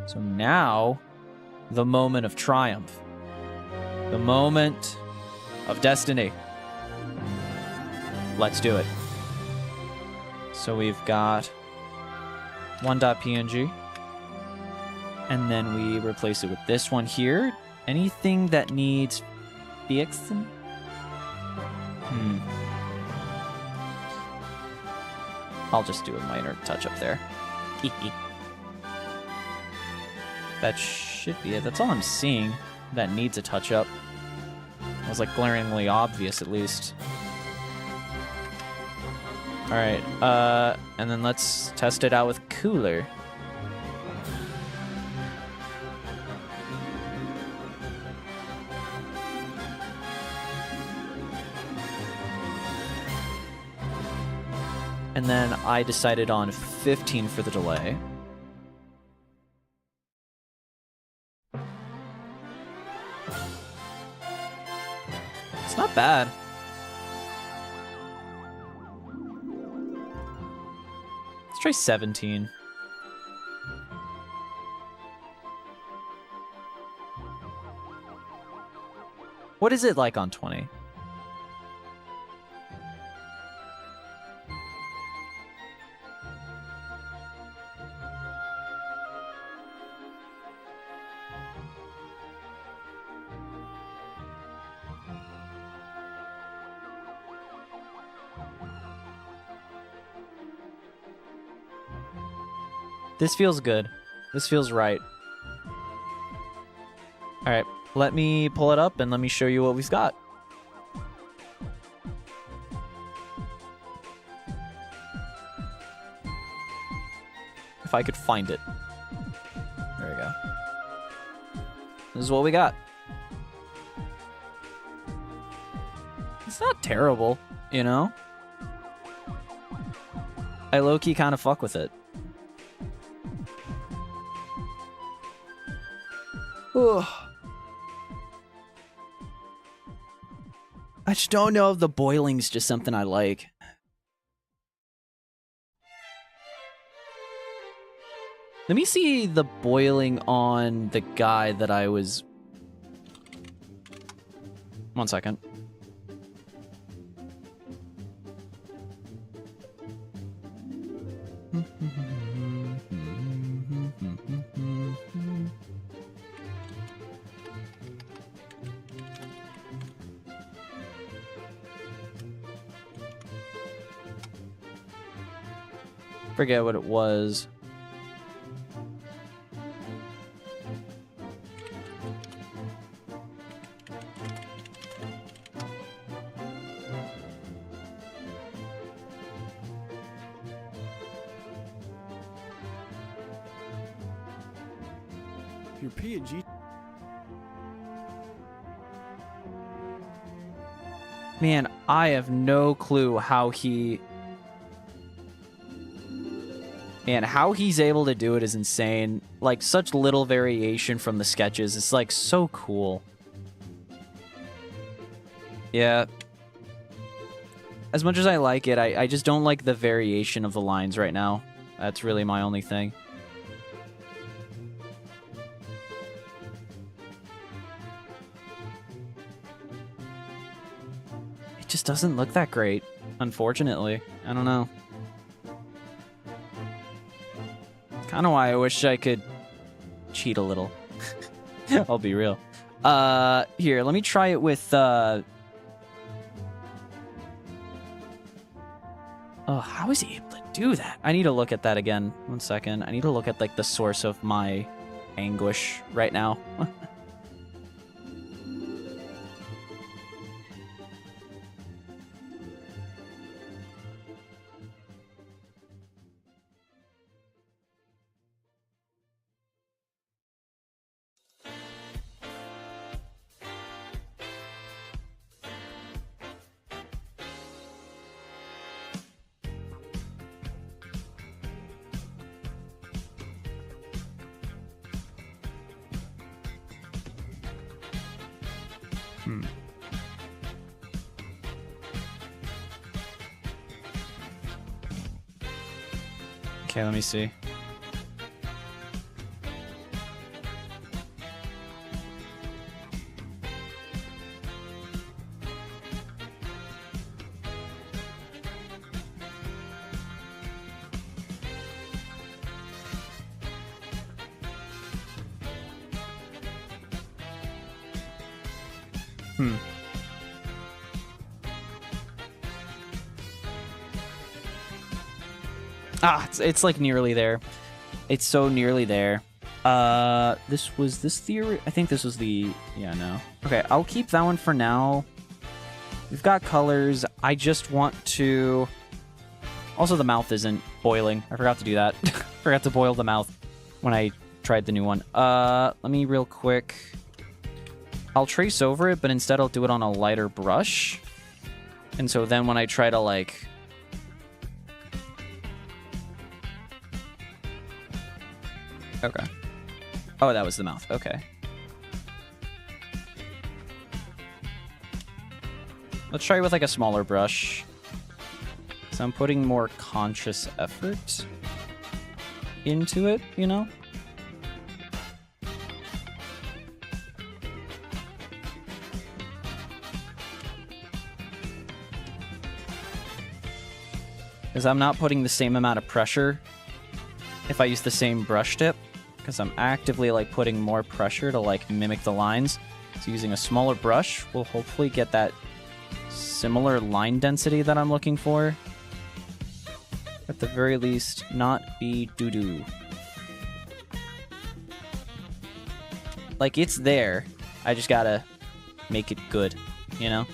So now, the moment of triumph. The moment of destiny. Let's do it. So we've got 1.png. And then we replace it with this one here. Anything that needs BX? I'll just do a minor touch up there. That should be it. That's all I'm seeing that needs a touch-up. It was like glaringly obvious, at least. Alright, and then let's test it out with Cooler. And then I decided on 15 for the delay. Not bad. Let's try 17. What is it like on 20? This feels good. This feels right. Alright, let me pull it up and let me show you what we've got. If I could find it. There we go. This is what we got. It's not terrible, you know? I low-key kind of fuck with it. Ugh. I just don't know if the boiling's just something I like. Let me see the boiling on the guy that I was... 1 second. Forget what it was. Your P&G. Man, I have no clue how he... Man, how he's able to do it is insane. Like, such little variation from the sketches. It's, like, so cool. Yeah. As much as I like it, I just don't like the variation of the lines right now. That's really my only thing. It just doesn't look that great, unfortunately. I don't know. Kind of why I wish I could cheat a little. I'll be real. Here, let me try it with, Oh, how is he able to do that? I need to look at that again. 1 second. I need to look at, like, the source of my anguish right now. Okay, let me see. Ah, it's like nearly there. It's so nearly there. This was this theory. I think this was the, yeah, no. Okay, I'll keep that one for now. We've got colors. I just want to, also the mouth isn't boiling. I forgot to do that. Forgot to boil the mouth when I tried the new one. Let me real quick. I'll trace over it, but instead I'll do it on a lighter brush. And so then when I try to, like, okay. Oh, that was the mouth. Okay. Let's try with, like, a smaller brush. So I'm putting more conscious effort into it, you know? Because I'm not putting the same amount of pressure if I use the same brush tip. Because I'm actively, like, putting more pressure to, like, mimic the lines. So using a smaller brush will hopefully get that similar line density that I'm looking for. At the very least, not be doo-doo. Like, it's there. I just gotta make it good, you know?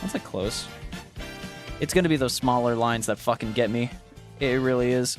That's, like, close. It's gonna be those smaller lines that fucking get me. It really is.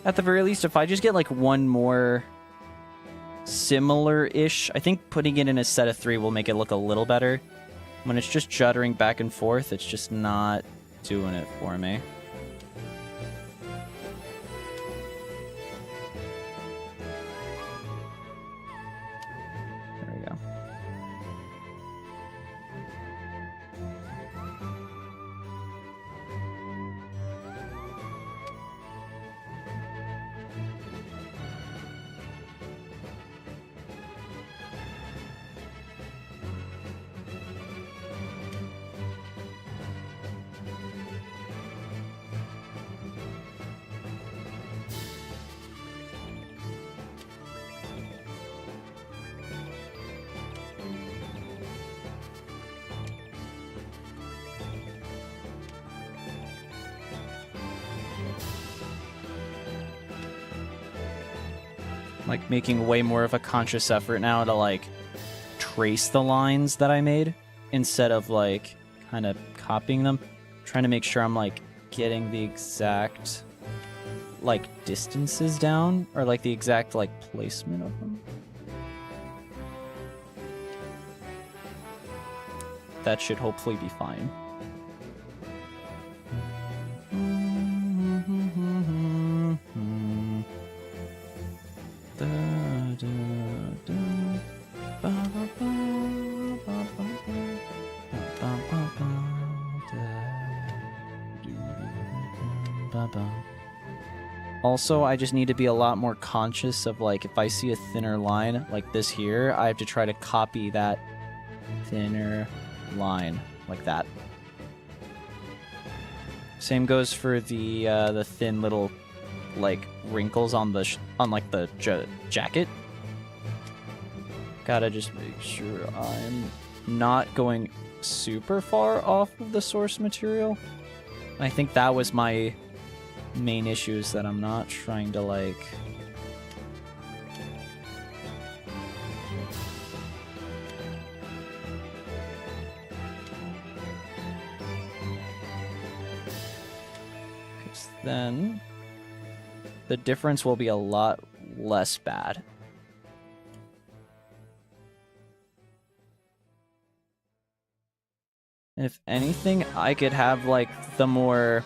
At the very least, if I just get like one more similar-ish, I think putting it in a set of 3 will make it look a little better. When it's just juddering back and forth, it's just not doing it for me. There we go. Like making way more of a conscious effort now to like trace the lines that I made instead of like kind of copying them. Trying to make sure I'm like getting the exact like distances down or like the exact like placement of them. That should hopefully be fine. Also, I just need to be a lot more conscious of like if I see a thinner line like this here, I have to try to copy that thinner line like that. Same goes for the thin little like wrinkles on the like the jacket. Gotta just make sure I'm not going super far off of the source material. I think that was my main issue, is that I'm not trying to like because then the difference will be a lot less bad. If anything, I could have like the more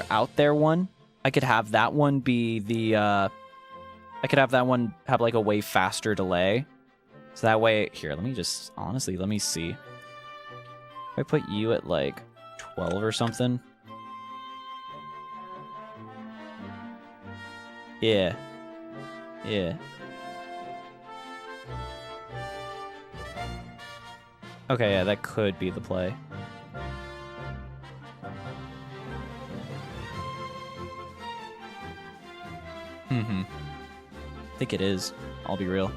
out there one. I could have that one be the I could have that one have like a way faster delay. So that way, here, let me just honestly, let me see. If I put you at like 12 or something. Yeah. Yeah. Okay, yeah, that could be the play. I think it is. I'll be real.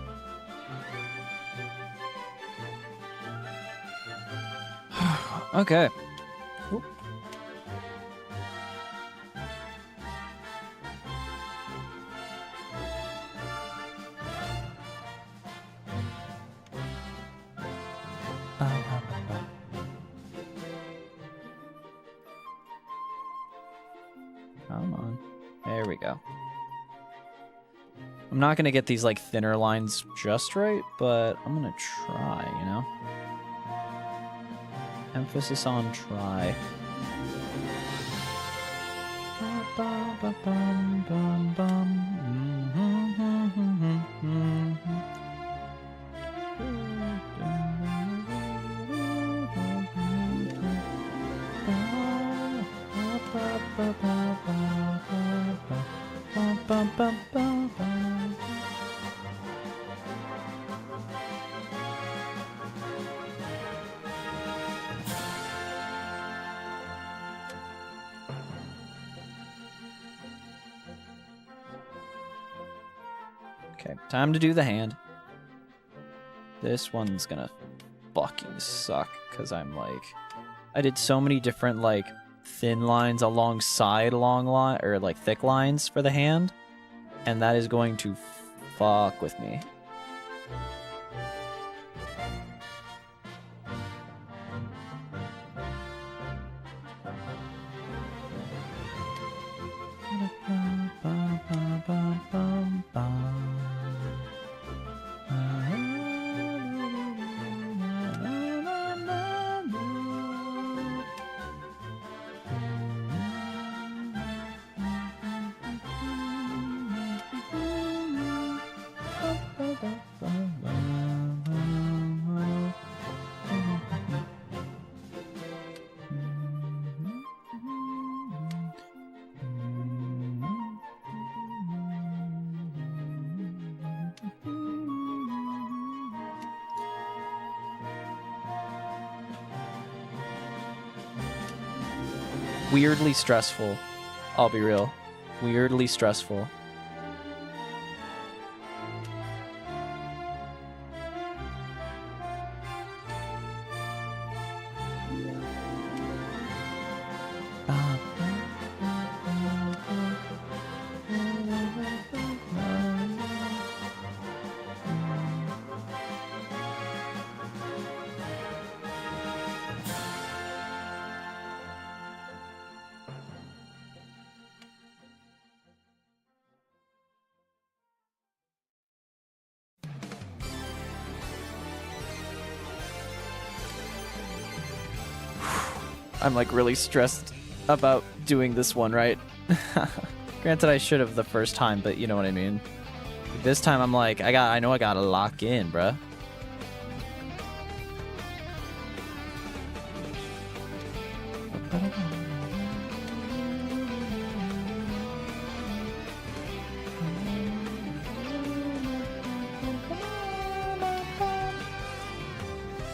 Okay. Oop. Come on. There we go. I'm not gonna get these like thinner lines just right, but I'm gonna try, you know? Emphasis on try. Okay, time to do the hand. This one's gonna fucking suck, because I'm like... I did so many different, like, thin lines alongside long line, or like thick lines for the hand, and that is going to fuck with me. Weirdly stressful. I'll be real. Weirdly stressful. I'm like really stressed about doing this one, right? Granted, I should have the first time, but you know what I mean. This time I'm like, I know I gotta lock in, bruh.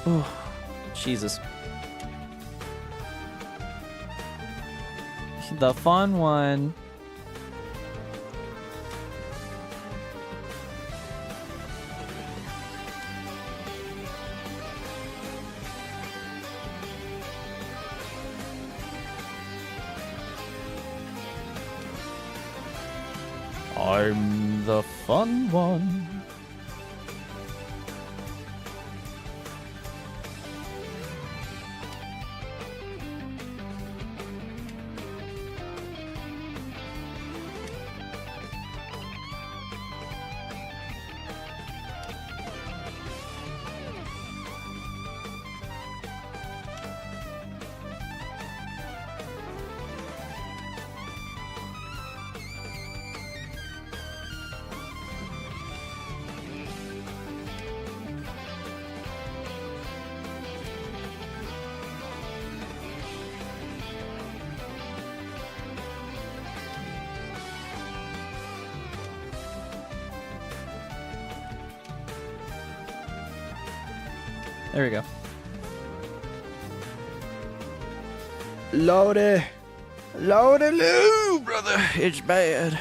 Oh, Jesus. The fun one. I'm the fun one. There we go. Lordy. Lordy Lou, brother. It's bad.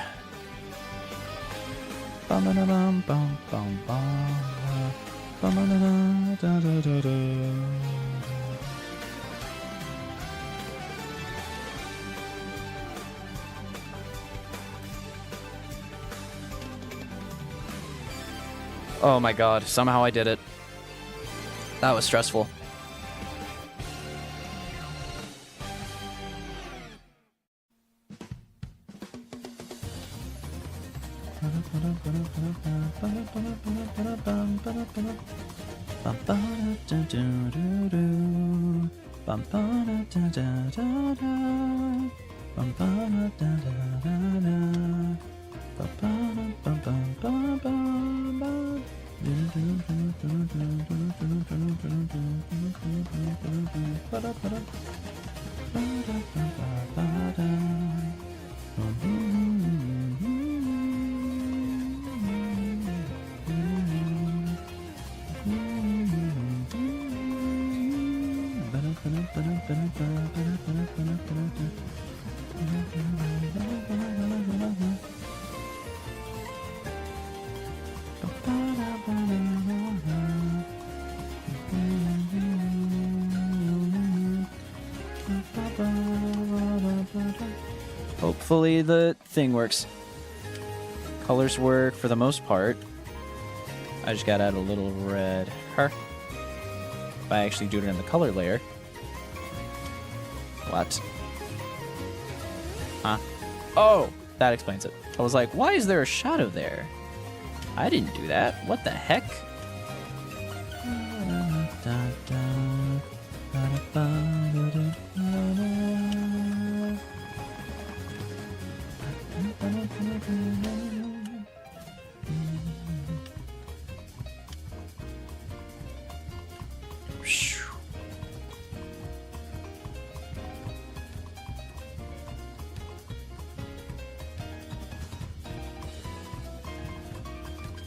Oh my god, somehow I did it. That was stressful. Hopefully the thing works. Colors work for the most part. I just gotta add a little red hair. If I actually do it in the color layer. What? Huh? Oh! That explains it. I was like, why is there a shadow there? I didn't do that. What the heck?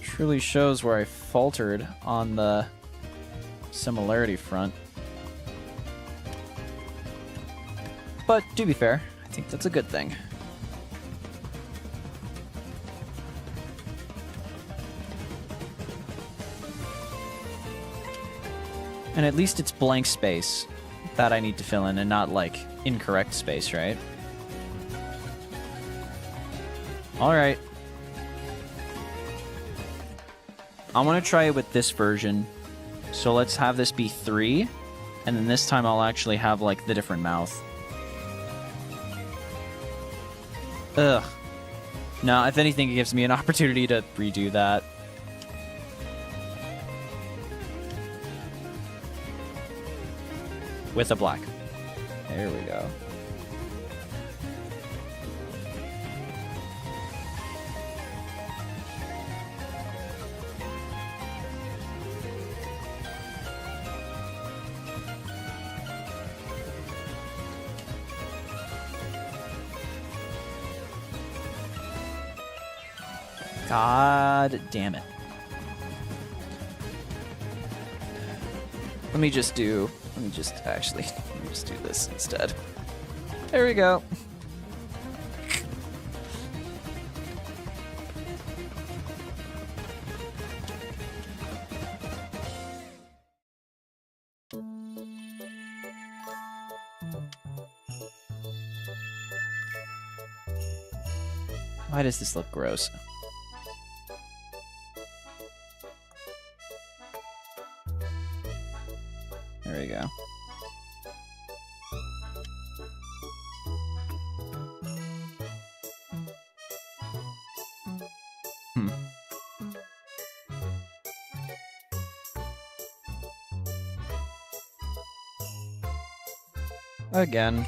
Truly shows where I faltered on the similarity front. But to be fair, I think that's a good thing. And at least it's blank space that I need to fill in and not, like, incorrect space, right? Alright. I want to try it with this version. So let's have this be 3. And then this time I'll actually have, like, the different mouth. Ugh. No, if anything, it gives me an opportunity to redo that. With a black. There we go. God damn it. Let me just do this instead. There we go. Why does this look gross? There we go. Again.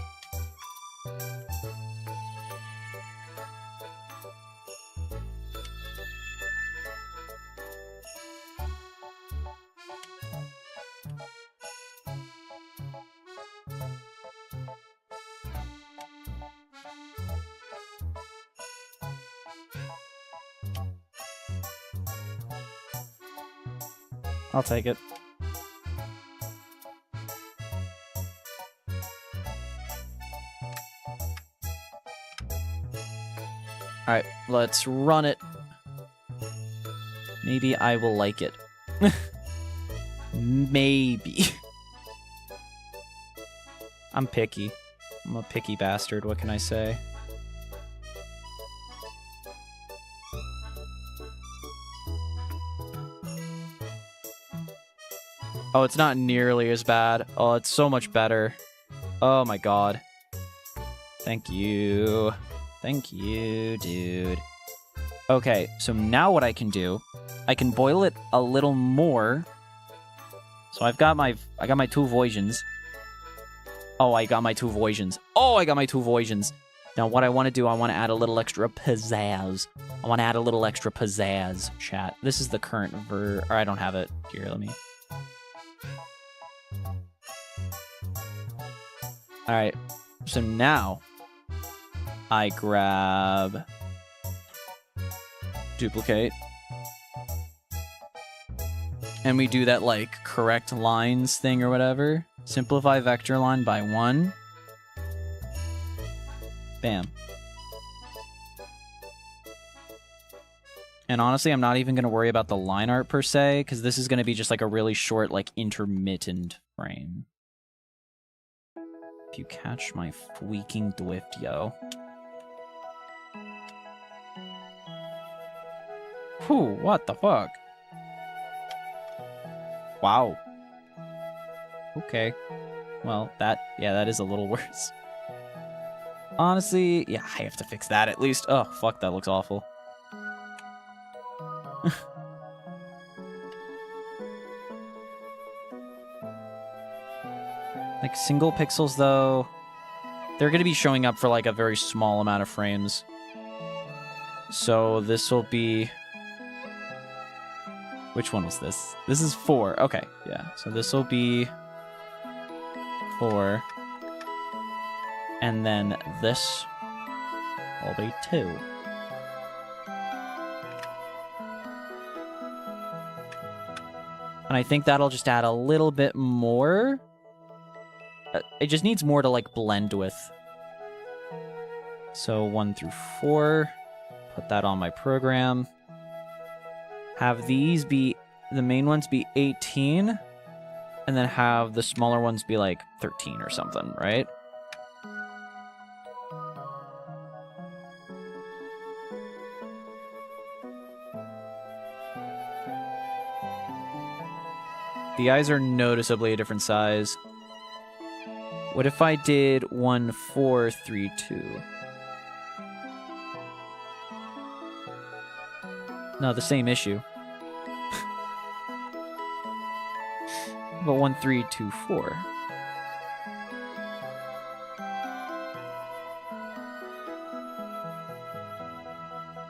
I'll take it. Alright, let's run it. Maybe I will like it. Maybe. I'm picky. I'm a picky bastard, what can I say? Oh, it's not nearly as bad. Oh, it's so much better. Oh my god. Thank you. Thank you, dude. Okay, so now what I can do, I can boil it a little more. So I got my 2 Voisians. Oh, I got my 2 Voisians. Oh, I got my 2 Voisians. Now what I want to do, I want to add a little extra pizzazz. I want to add a little extra pizzazz, chat. This is the current or I don't have it. Here, let me. Alright, so now I grab duplicate and we do that like correct lines thing or whatever. Simplify vector line by 1. Bam. And honestly, I'm not even going to worry about the line art per se, because this is going to be just like a really short, like intermittent frame. If you catch my freaking drift, yo. Whew, what the fuck? Wow. Okay. Well, that is a little worse. Honestly, yeah, I have to fix that at least. Oh, fuck, that looks awful. Like, single pixels, though, they're going to be showing up for, like, a very small amount of frames. So this will be... Which one was this? This is 4. Okay, yeah. So this will be 4. And then this will be 2. And I think that'll just add a little bit more. It just needs more to, like, blend with. So 1 through 4. Put that on my program. Have these be, the main ones be 18. And then have the smaller ones be like 13 or something, right? The eyes are noticeably a different size. What if I did 1, 4, 3, 2? No, the same issue. But 1, 3, 2, 4.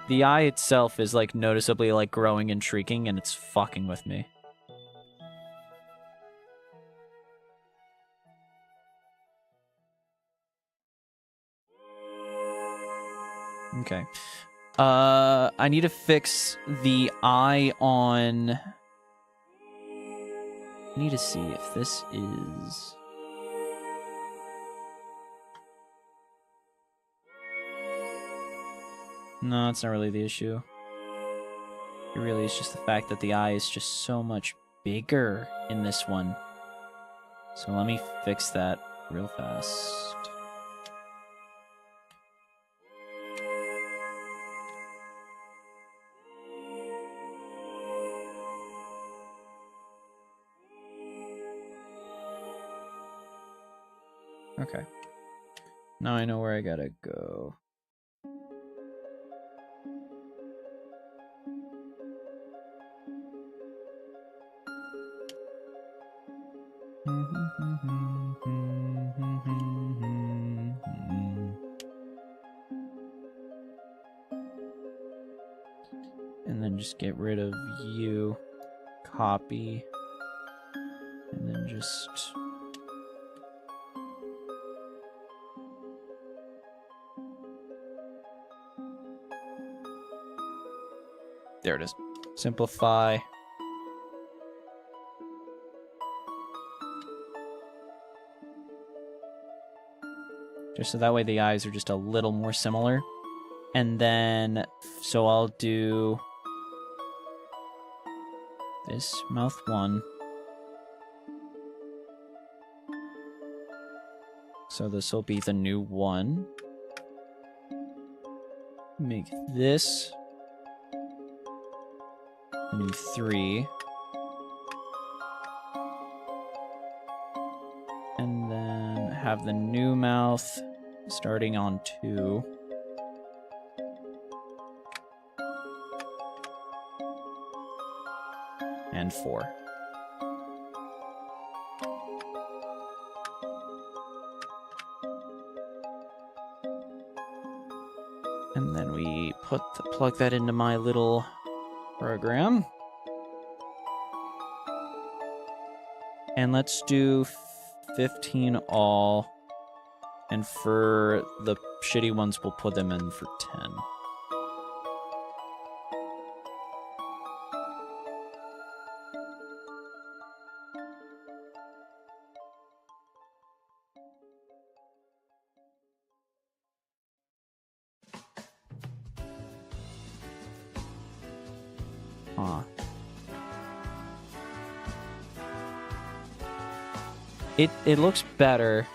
The eye itself is like noticeably like growing and shrinking, and it's fucking with me. Okay. I need to fix the eye on... I need to see if this is... No, it's not really the issue. It really is just the fact that the eye is just so much bigger in this one. So let me fix that real fast. Okay. Now I know where I gotta go. And then just get rid of you. Copy. And then just... There it is. Simplify. Just so that way the eyes are just a little more similar. And then, so I'll do this mouth 1. So this will be the new 1. Make this the new 3. And then have the new mouth starting on 2. And 4. And then we plug that into my little program. And let's do 15 all. And for the shitty ones, we'll put them in for 10. Huh. It looks better.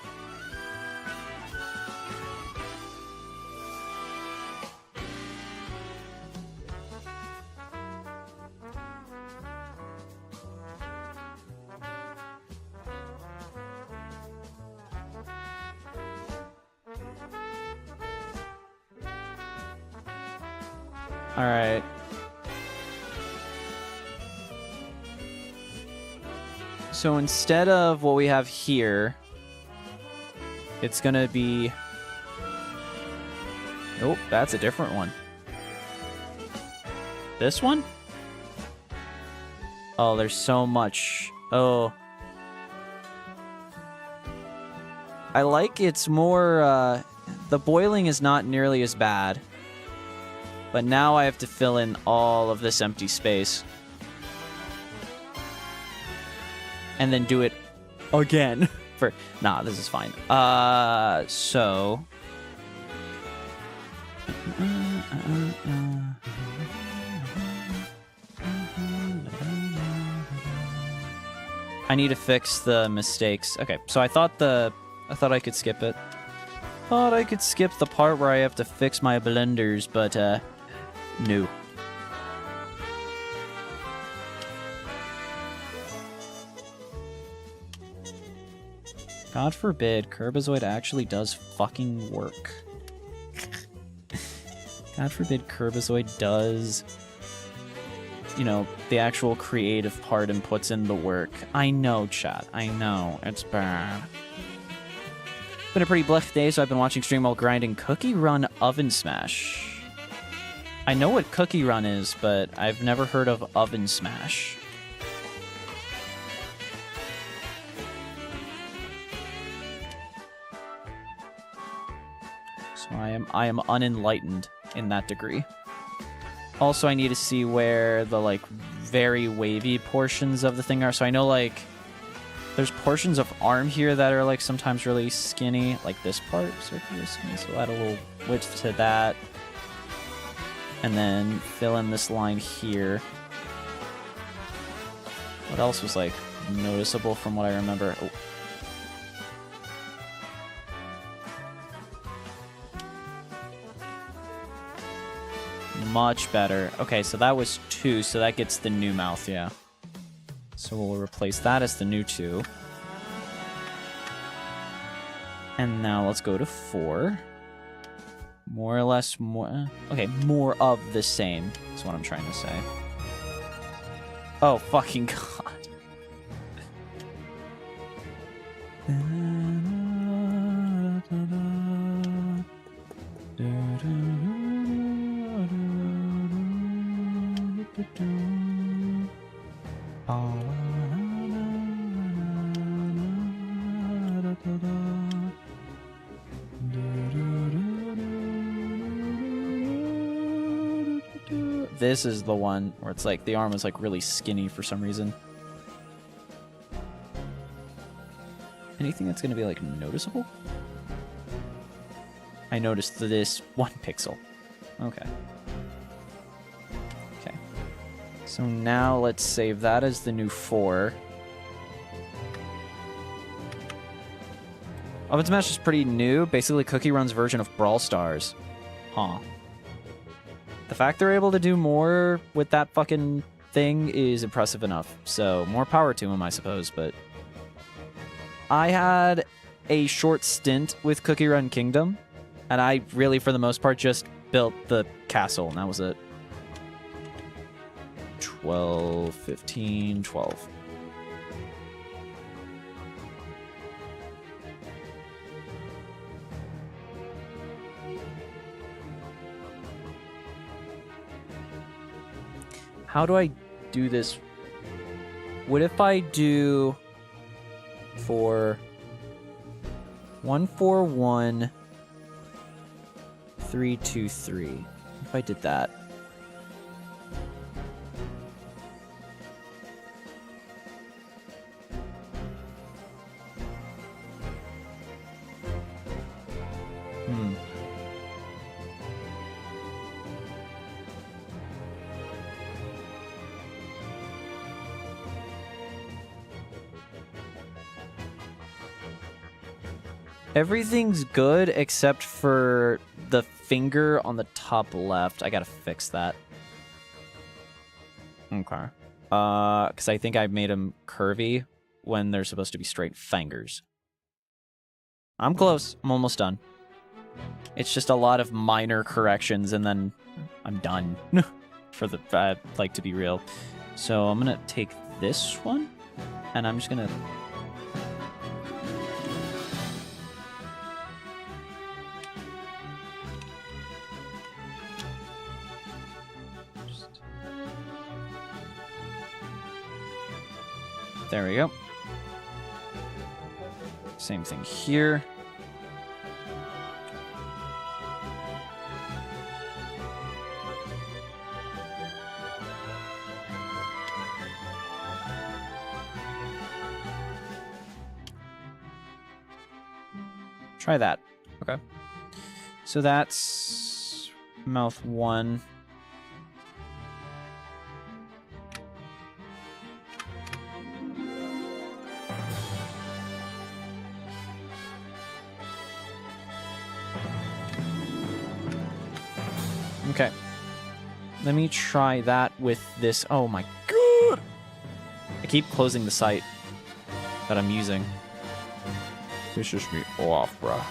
All right. So instead of what we have here, it's gonna be... Oh, that's a different one. This one? Oh, there's so much. Oh. I like it's more, the boiling is not nearly as bad. But now I have to fill in all of this empty space. And then do it again. Nah, this is fine. So... I need to fix the mistakes. Okay, so I thought I could skip it. Thought I could skip the part where I have to fix my blenders, but no. God forbid KiRBiZoiD actually does fucking work. God forbid KiRBiZoiD does, you know, the actual creative part and puts in the work. I know, chat. I know. It's bad. Been a pretty blessed day, so I've been watching stream while grinding Cookie Run Oven Smash. I know what Cookie Run is, but I've never heard of Oven Smash. So I am unenlightened in that degree. Also, I need to see where the, like, very wavy portions of the thing are. So I know, like, there's portions of arm here that are, like, sometimes really skinny. Like this part is like really skinny, so add a little width to that. And then fill in this line here. What else was, like, noticeable from what I remember? Oh. Much better. Okay, so that was 2, so that gets the new mouth, yeah. So we'll replace that as the new 2. And now let's go to 4. More or less more... Okay, more of the same is what I'm trying to say. Oh, fucking God. This is the one where it's like the arm is like really skinny for some reason. Anything that's gonna be like noticeable? I noticed this 1 pixel. Okay. Okay. So now let's save that as the new 4. Oven Smash is pretty new. Basically Cookie Run's version of Brawl Stars. Huh. The fact they're able to do more with that fucking thing is impressive enough. So, more power to them, I suppose, but... I had a short stint with Cookie Run Kingdom, and I really, for the most part, just built the castle, and that was it. 12, 15, 12. How do I do this? What if I do for 141 323? If I did that. Everything's good except for the finger on the top left. I gotta fix that. Okay. Because I think I made them curvy when they're supposed to be straight fingers. I'm close. I'm almost done. It's just a lot of minor corrections, and then I'm done. For the, like, to be real. So I'm gonna take this one, and I'm just gonna... There we go. Same thing here. Try that. Okay. So that's Mouth 1. Okay. Let me try that with this. Oh my god! I keep closing the site that I'm using. Pisses me off, bruh.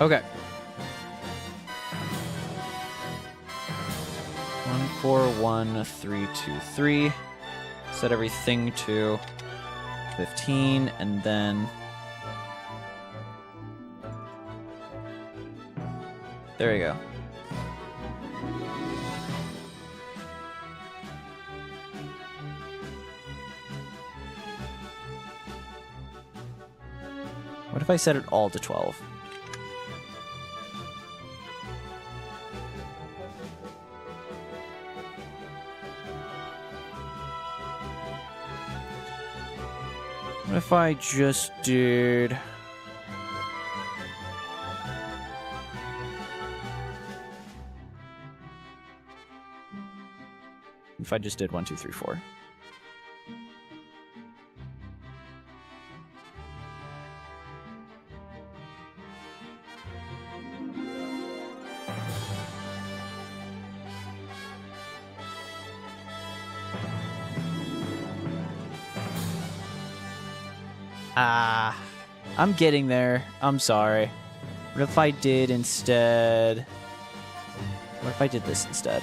Okay. 14133. Set everything to 15, and then there we go. What if I set it all to 12? What if I just did... If I just did 1, 2, 3, 4. I'm getting there. I'm sorry. What if I did instead... What if I did this instead?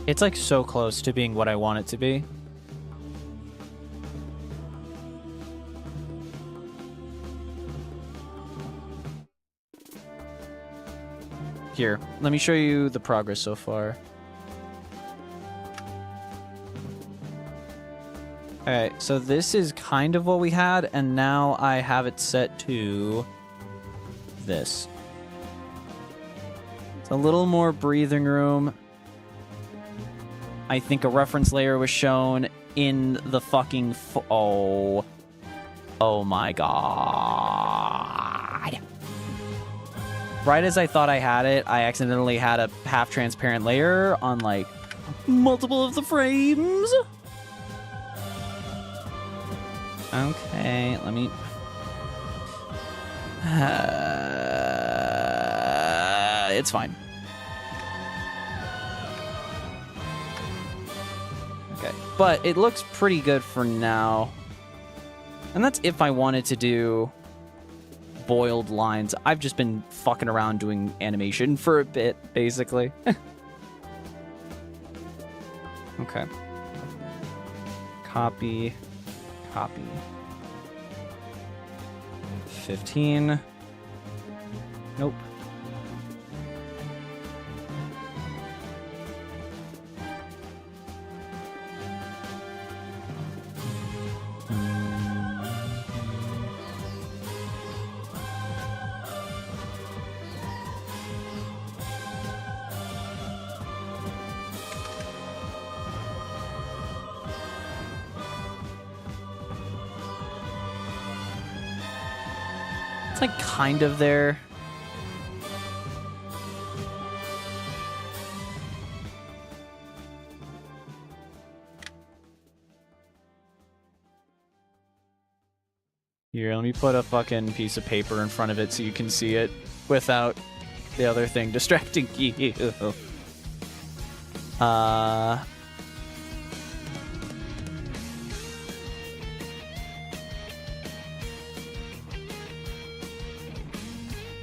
It's like so close to being what I want it to be. Here, let me show you the progress so far. Alright, so this is kind of what we had, and now I have it set to this. It's a little more breathing room. I think a reference layer was shown in the fucking... Oh my god. Right as I thought I had it, I accidentally had a half-transparent layer on, like, multiple of the frames. Okay, let me... It's fine. Okay, but it looks pretty good for now. And that's if I wanted to do boiled lines. I've just been fucking around doing animation for a bit, basically. Okay. Copy. 15. Nope. It's like kind of there. Here, let me put a fucking piece of paper in front of it so you can see it without the other thing distracting you.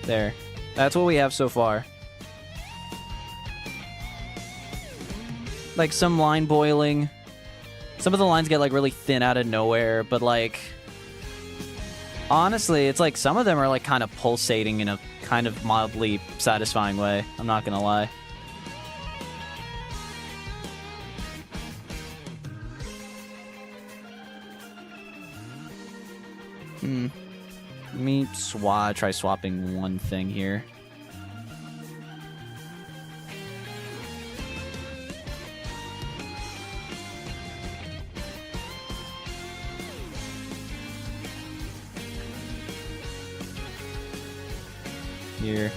There. That's what we have so far. like some line boiling. Some of the lines get like really thin out of nowhere, but like honestly, it's like some of them are like kind of pulsating in a kind of mildly satisfying way. I'm not gonna lie. Let me try swapping one thing here. Here.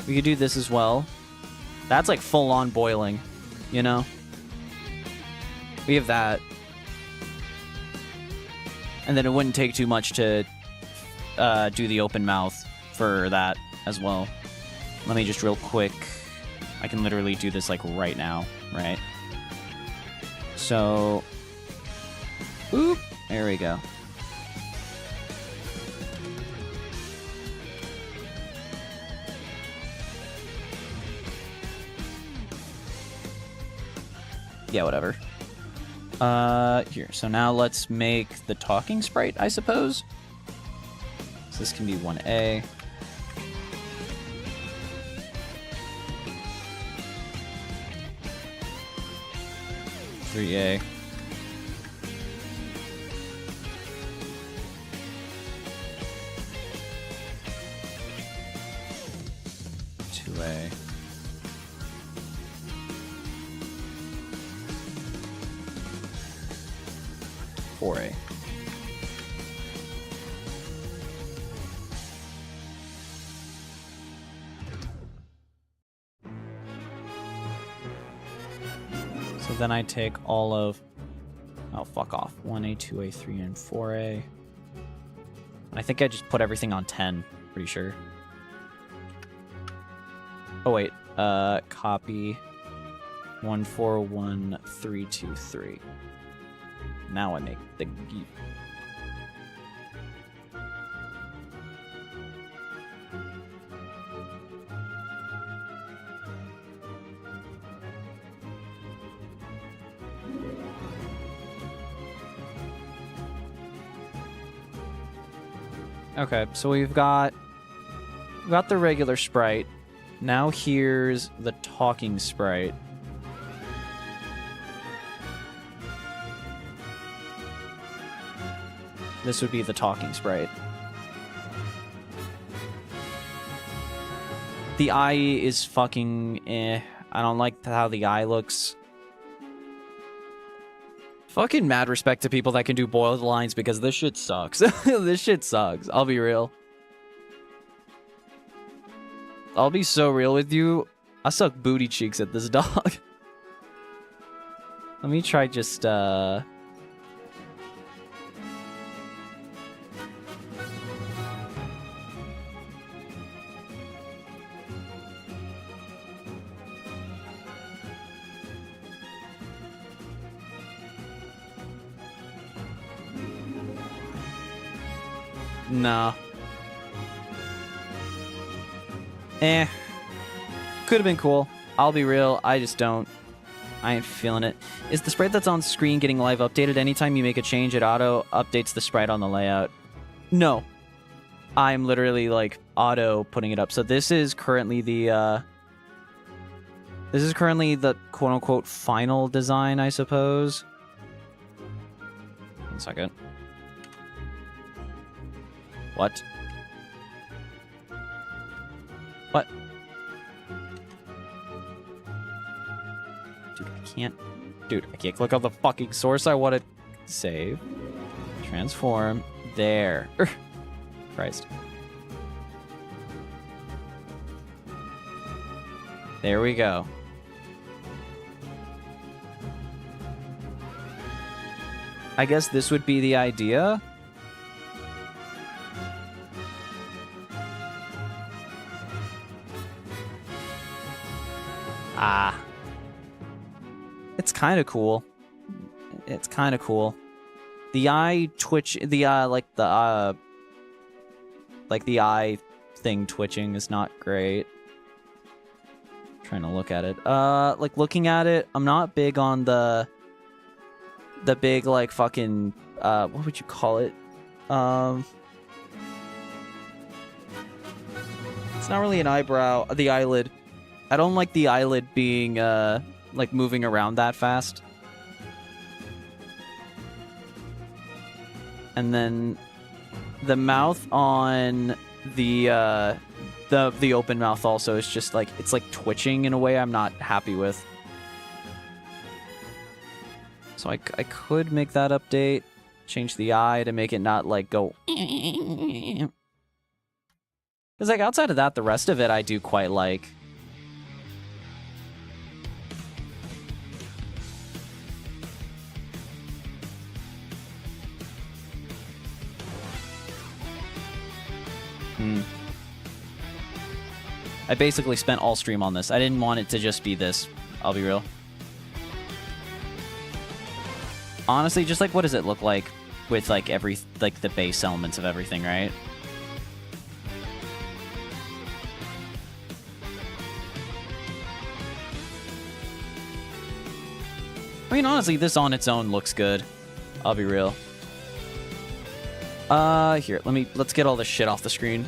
We could do this as well. That's like full on boiling, you know? We have that. And then it wouldn't take too much to do the open mouth for that as well. Let me just real quick. I can literally do this like right now, right? So, oop, there we go. Yeah, whatever. Here. So now let's make the talking sprite, I suppose. So this can be 1A. (3A). (2A). 4A. So then I take all of... Oh, fuck off. 1A, 2A, 3A, and 4A. And I think I just put everything on 10. Pretty sure. Oh, wait. Copy 141,323. Now I make the GIF. Okay, so we've got the regular sprite. Now here's the talking sprite. This would be the talking sprite. The eye is fucking eh. I don't like how the eye looks. Fucking mad respect to people that can do boiled lines because this shit sucks. This shit sucks. I'll be real. I'll be so real with you. I suck booty cheeks at this dog. Let me try just nah. Eh. Could have been cool. I'll be real. I just don't. I ain't feeling it. Is the sprite that's on screen getting live updated? Anytime you make a change, it auto updates the sprite on the layout. No. I'm literally like auto putting it up. So this is currently the quote unquote final design, I suppose. 1 second. What? What? Dude, I can't click on the fucking source I want to save. Transform. There. Christ. There we go. I guess this would be the idea. Ah. It's kind of cool. It's kind of cool. The eye twitch, the eye thing twitching is not great. Trying to look at it. Like looking at it, I'm not big on the big like fucking what would you call it? It's not really an eyebrow, the eyelid. I don't like the eyelid being like moving around that fast. And then the mouth on the open mouth also is just like, it's like twitching in a way I'm not happy with. So I could make that update, change the eye to make it not like go. Because like outside of that, the rest of it I do quite like. I basically spent all stream on this. I didn't want it to just be this. I'll be real. Honestly, just like what does it look like with like the base elements of everything, right? I mean, honestly, this on its own looks good. I'll be real. Here, let's get all this shit off the screen.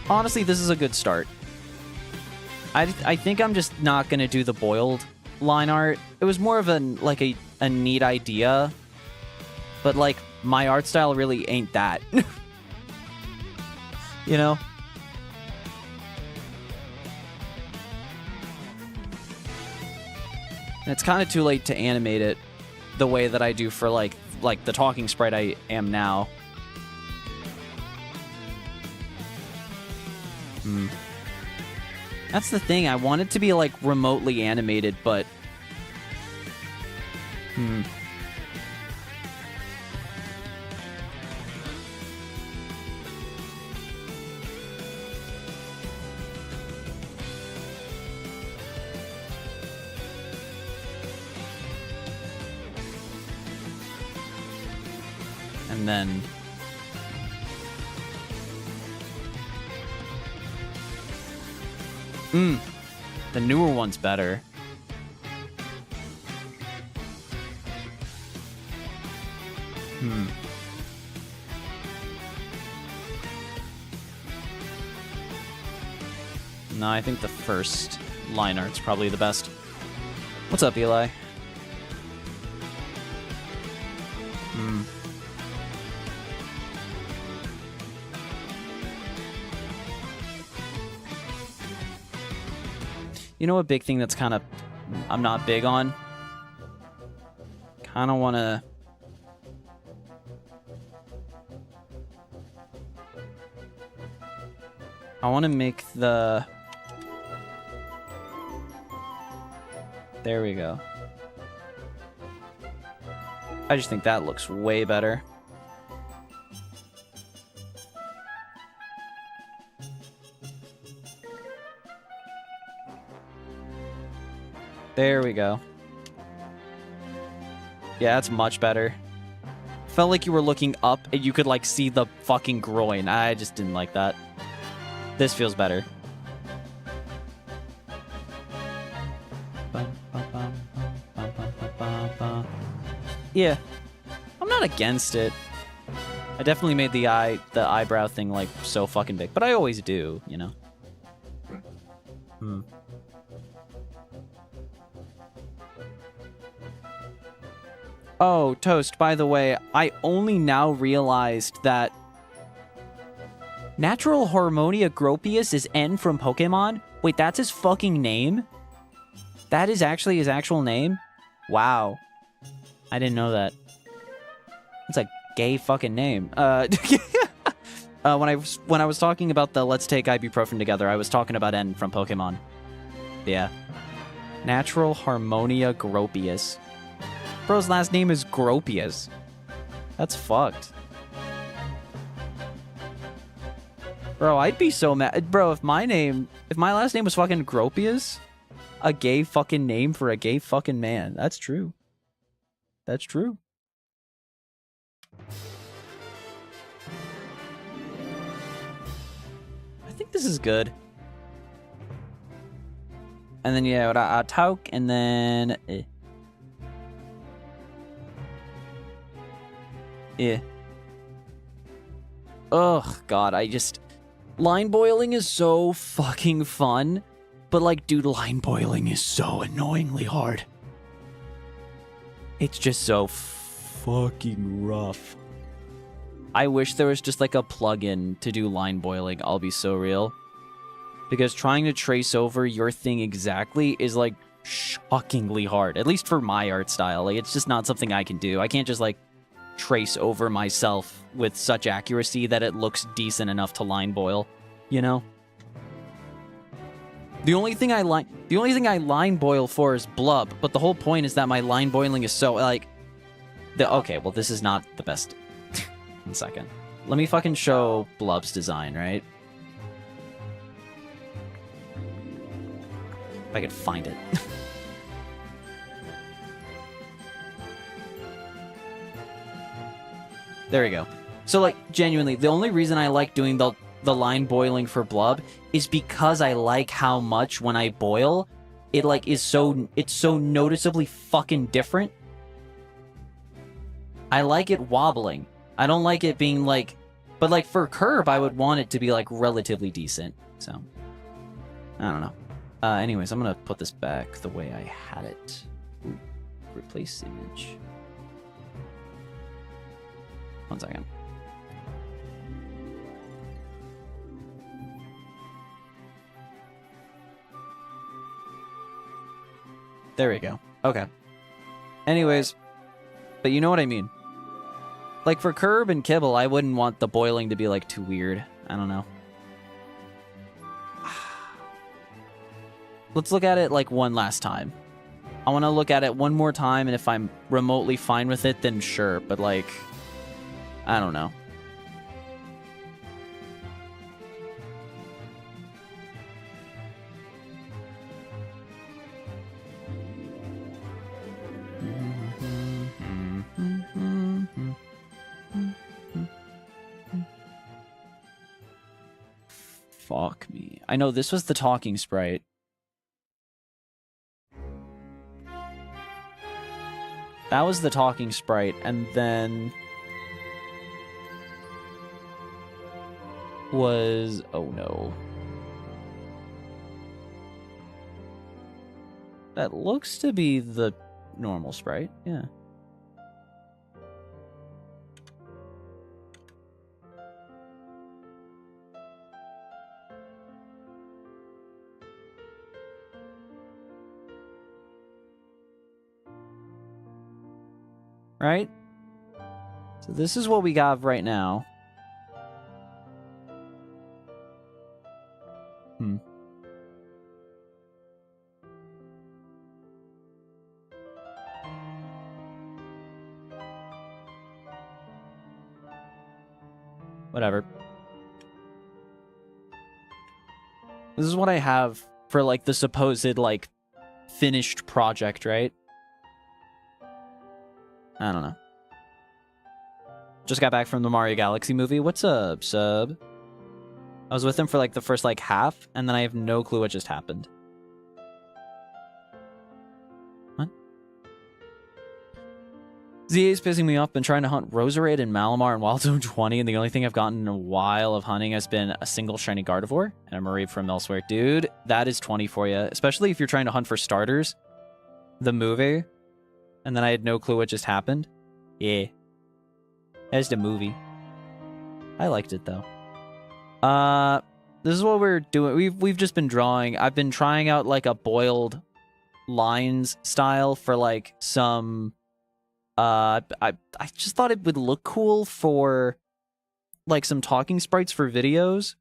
Honestly, this is a good start. I think I'm just not gonna do the boiled line art. It was more of a neat idea, but like my art style really ain't that. You know? And it's kind of too late to animate it the way that I do for like the talking sprite I am now. That's the thing. I want it to be like remotely animated, but and then the newer one's better. No, I think the first line art's probably the best. What's up, Eli? You know, a big thing that's kind of I'm not big on? Kind of want to... I want to make the... There we go. I just think that looks way better. There we go. Yeah, that's much better. Felt like you were looking up and you could like see the fucking groin. I just didn't like that. This feels better. Yeah. I'm not against it. I definitely made the eyebrow thing like so fucking big, but I always do, you know. Oh, Toast, by the way, I only now realized that Natural Harmonia Gropius is N from Pokemon? Wait, that's his fucking name? That is actually his actual name? Wow. I didn't know that. It's a gay fucking name. When I was talking about the let's take ibuprofen together, I was talking about N from Pokemon. Yeah. Natural Harmonia Gropius. Bro's last name is Gropius. That's fucked. Bro, I'd be so mad. Bro, if my last name was fucking Gropius, a gay fucking name for a gay fucking man. That's true. That's true. I think this is good. And then, yeah, Tauk, and then... Ugh, God, line boiling is so fucking fun, but, like, dude, line boiling is so annoyingly hard. It's just so fucking rough. I wish there was just, like, a plugin to do line boiling, I'll be so real. Because trying to trace over your thing exactly is, like, shockingly hard. At least for my art style. Like, it's just not something I can do. I can't just, like, trace over myself with such accuracy that it looks decent enough to line boil, you know? The only thing I line boil for is Blub, but the whole point is that my line boiling is so, like... Okay, well, this is not the best. 1 second. Let me fucking show Blub's design, right? If I could find it. There we go. So, like, genuinely, the only reason I like doing the line boiling for Blub is because I like how much when I boil, it, like, it's so noticeably fucking different. I like it wobbling. I don't like it being, like... But, like, for Kirb, I would want it to be, like, relatively decent. So, I don't know. Anyways, I'm gonna put this back the way I had it. Ooh, replace image. 1 second. There we go. Okay. Anyways, but you know what I mean. Like for Kirb and Kibble, I wouldn't want the boiling to be like too weird. I don't know. Let's look at it like one last time. I want to look at it one more time, and if I'm remotely fine with it, then sure. But like, I don't know. Fuck me. I know this was the talking sprite. That was the talking sprite, and then was... oh no. That looks to be the normal sprite, yeah. Right? So this is what we got right now. Whatever. This is what I have for, like, the supposed, like, finished project, right? I don't know. Just got back from the Mario Galaxy movie. What's up, sub? I was with him for, like, the first, like, half, and then I have no clue what just happened. What? ZA's pissing me off. Been trying to hunt Roserade and Malamar in Wild Zone 20, and the only thing I've gotten in a while of hunting has been a single shiny Gardevoir and a Mareep from elsewhere. Dude, that is 20 for you. Especially if you're trying to hunt for starters. The movie. And then I had no clue what just happened. Yeah. That's the movie. I liked it, though. This is what we're doing. We've just been drawing. I've been trying out, like, a boiled lines style for, like, some... I just thought it would look cool for, like, some talking sprites for videos.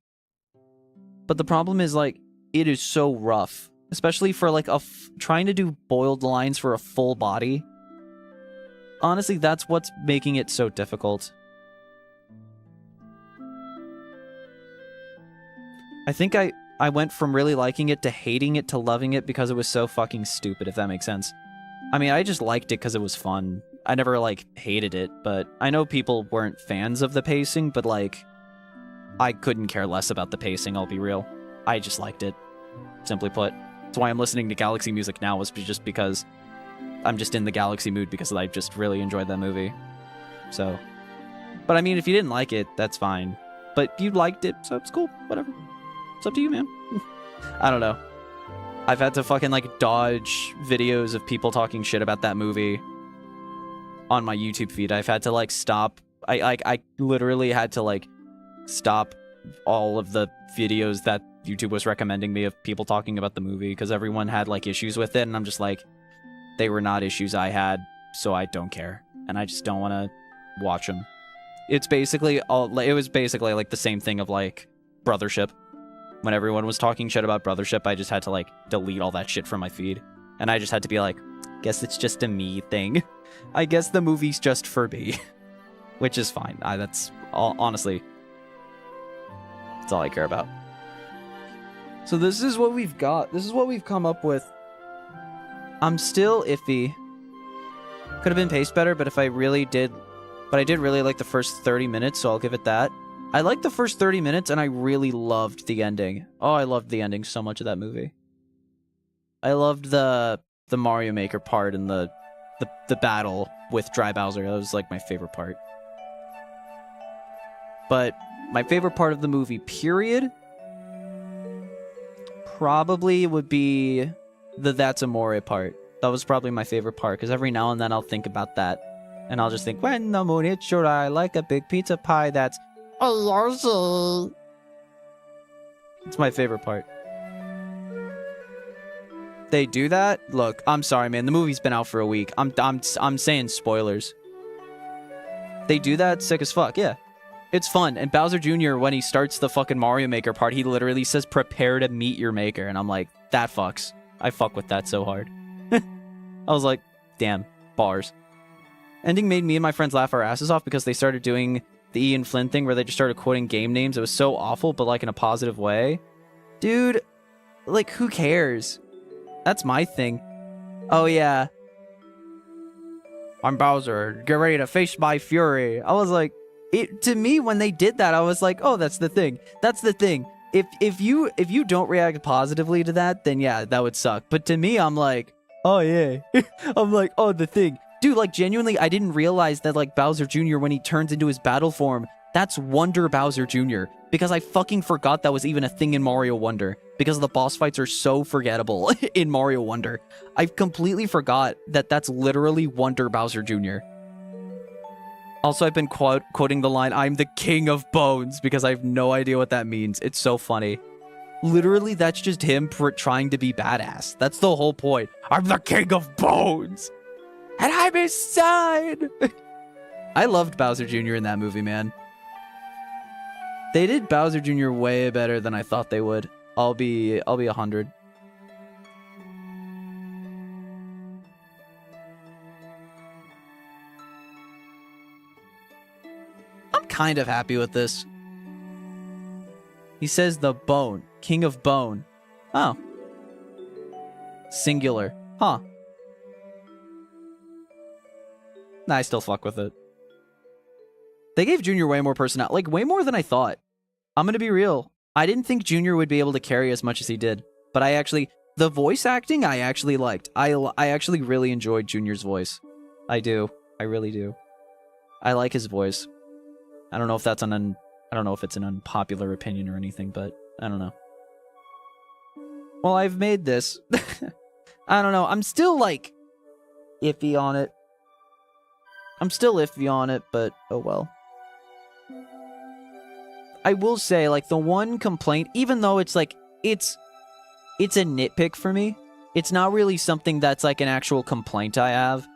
But the problem is, like, it is so rough. Especially for, like, trying to do boiled lines for a full body. Honestly, that's what's making it so difficult. I think I went from really liking it to hating it to loving it because it was so fucking stupid, if that makes sense. I mean, I just liked it because it was fun. I never, like, hated it, but I know people weren't fans of the pacing, but, like, I couldn't care less about the pacing, I'll be real. I just liked it, simply put. That's why I'm listening to Galaxy music now, was just because I'm just in the Galaxy mood, because I just really enjoyed that movie. So, but I mean, if you didn't like it, that's fine. But you liked it, so it's cool, whatever. It's up to you, man. I don't know. I've had to fucking, like, dodge videos of people talking shit about that movie on my YouTube feed. I've had to, like, stop. I literally had to, like, stop all of the videos that YouTube was recommending me of people talking about the movie, because everyone had, like, issues with it, and I'm just like, they were not issues I had, so I don't care. And I just don't want to watch them. It's basically all, it was basically, like, the same thing of, like, Brothership. When everyone was talking shit about Brothership, I just had to, like, delete all that shit from my feed. And I just had to be like, guess it's just a me thing. I guess the movie's just for me. Which is fine. That's all, honestly, that's all I care about. So this is what we've got. This is what we've come up with. I'm still iffy. Could have been paced better, but if I really did... But I did really like the first 30 minutes, so I'll give it that. I liked the first 30 minutes, and I really loved the ending. Oh, I loved the ending so much of that movie. I loved the Mario Maker part and the battle with Dry Bowser. That was, like, my favorite part. But my favorite part of the movie, period, probably would be the That's Amore part. That was probably my favorite part, because every now and then I'll think about that. And I'll just think, when the moon hits your eye like a big pizza pie, that's... It's my favorite part. They do that? Look, I'm sorry, man. The movie's been out for a week. I'm saying spoilers. They do that sick as fuck, yeah. It's fun. And Bowser Jr., when he starts the fucking Mario Maker part, he literally says, prepare to meet your maker. And I'm like, that fucks. I fuck with that so hard. I was like, damn, bars. Ending made me and my friends laugh our asses off because they started doing the Ian Flynn thing where they just started quoting game names. It was so awful, but, like, in a positive way. Dude, like, who cares? That's my thing. Oh, yeah. I'm Bowser. Get ready to face my fury. I was like, to me, when they did that, I was like, oh, that's the thing. That's the thing. If you don't react positively to that, then yeah, that would suck. But to me, I'm like, oh, yeah. I'm like, oh, the thing. Dude, like, genuinely, I didn't realize that, like, Bowser Jr., when he turns into his battle form, that's Wonder Bowser Jr. Because I fucking forgot that was even a thing in Mario Wonder. Because the boss fights are so forgettable in Mario Wonder. I completely forgot that that's literally Wonder Bowser Jr. Also, I've been quoting the line, I'm the king of bones, because I have no idea what that means. It's so funny. Literally, that's just him trying to be badass. That's the whole point. I'm the king of bones! And I'm his son! I loved Bowser Jr. in that movie, man. They did Bowser Jr. way better than I thought they would. I'll be 100. I'm kind of happy with this. He says the bone. King of bone. Oh. Singular. Huh. Nah, I still fuck with it. They gave Junior way more personality. Like, way more than I thought. I'm gonna be real. I didn't think Junior would be able to carry as much as he did. But I actually... The voice acting, I actually liked. I actually really enjoyed Junior's voice. I do. I really do. I like his voice. I don't know if that's I don't know if it's an unpopular opinion or anything, but I don't know. Well, I've made this. I don't know. I'm still, like, iffy on it. I'm still iffy on it, but oh well. I will say, like, the one complaint, even though it's, like, it's a nitpick for me. It's not really something that's, like, an actual complaint I have.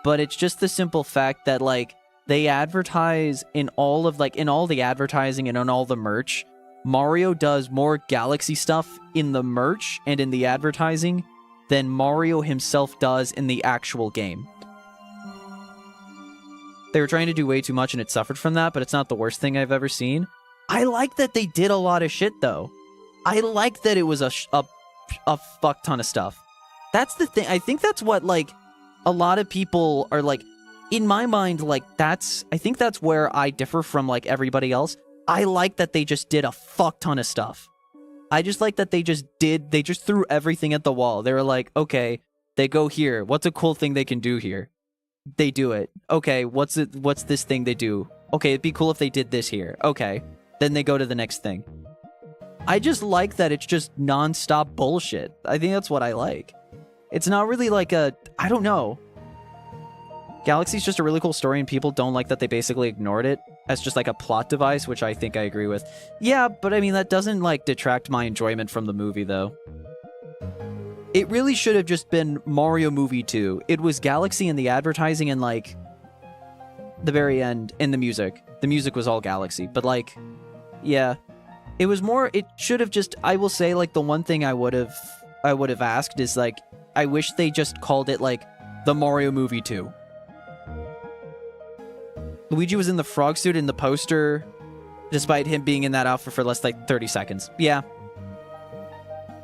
But it's just the simple fact that, like, they advertise in all the advertising and on all the merch. Mario does more Galaxy stuff in the merch and in the advertising than Mario himself does in the actual game. They were trying to do way too much and it suffered from that, but it's not the worst thing I've ever seen. I like that they did a lot of shit, though. I like that it was a fuck ton of stuff. That's the thing. I think that's what, like, a lot of people are, like, in my mind, like, I think that's where I differ from, like, everybody else. I like that they just did a fuck ton of stuff. I just like that they just threw everything at the wall. They were like, okay, they go here. What's a cool thing they can do here? They do it. Okay, what's this thing they do? Okay, it'd be cool if they did this here. Okay, then they go to the next thing. I just like that it's just non-stop bullshit. I think that's what I like. It's not really like I don't know. Galaxy's just a really cool story, and people don't like that they basically ignored it as just like a plot device, which I think I agree with. Yeah, but I mean, that doesn't like detract my enjoyment from the movie, though. It really should have just been Mario Movie 2. It was Galaxy and the advertising and like the very end in the music. The music was all Galaxy, but like, yeah. It was more, it should have just, I will say, like, the one thing I would have asked is like, I wish they just called it like the Mario Movie 2. Luigi was in the frog suit in the poster, despite him being in that outfit for less like 30 seconds. Yeah.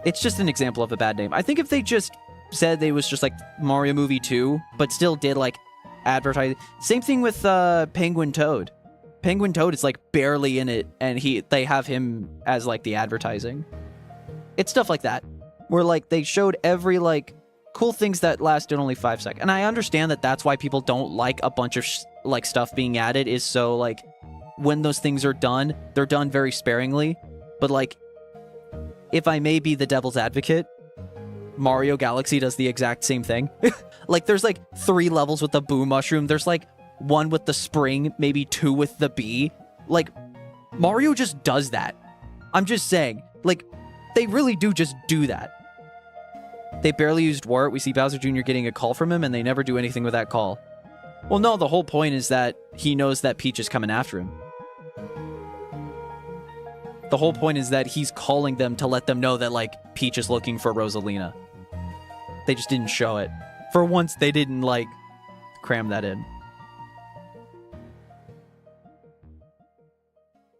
It's just an example of a bad name. I think if they just said it was just like Mario Movie 2, but still did like advertise. Same thing with Penguin Toad. Penguin Toad is like barely in it, and they have him as like the advertising. It's stuff like that, where like they showed every like cool things that lasted only 5 seconds. And I understand that that's why people don't like a bunch of like stuff being added, is so like when those things are done, they're done very sparingly. But like, if I may be the devil's advocate, Mario Galaxy does the exact same thing. Like there's like 3 levels with the Boo Mushroom. There's like 1 with the spring, maybe 2 with the bee. Like Mario just does that. I'm just saying, like, they really do just do that. They barely used Wart. We see Bowser Jr. getting a call from him, and they never do anything with that call. Well, no, the whole point is that he knows that Peach is coming after him. The whole point is that he's calling them to let them know that, like, Peach is looking for Rosalina. They just didn't show it. For once, they didn't, like, cram that in.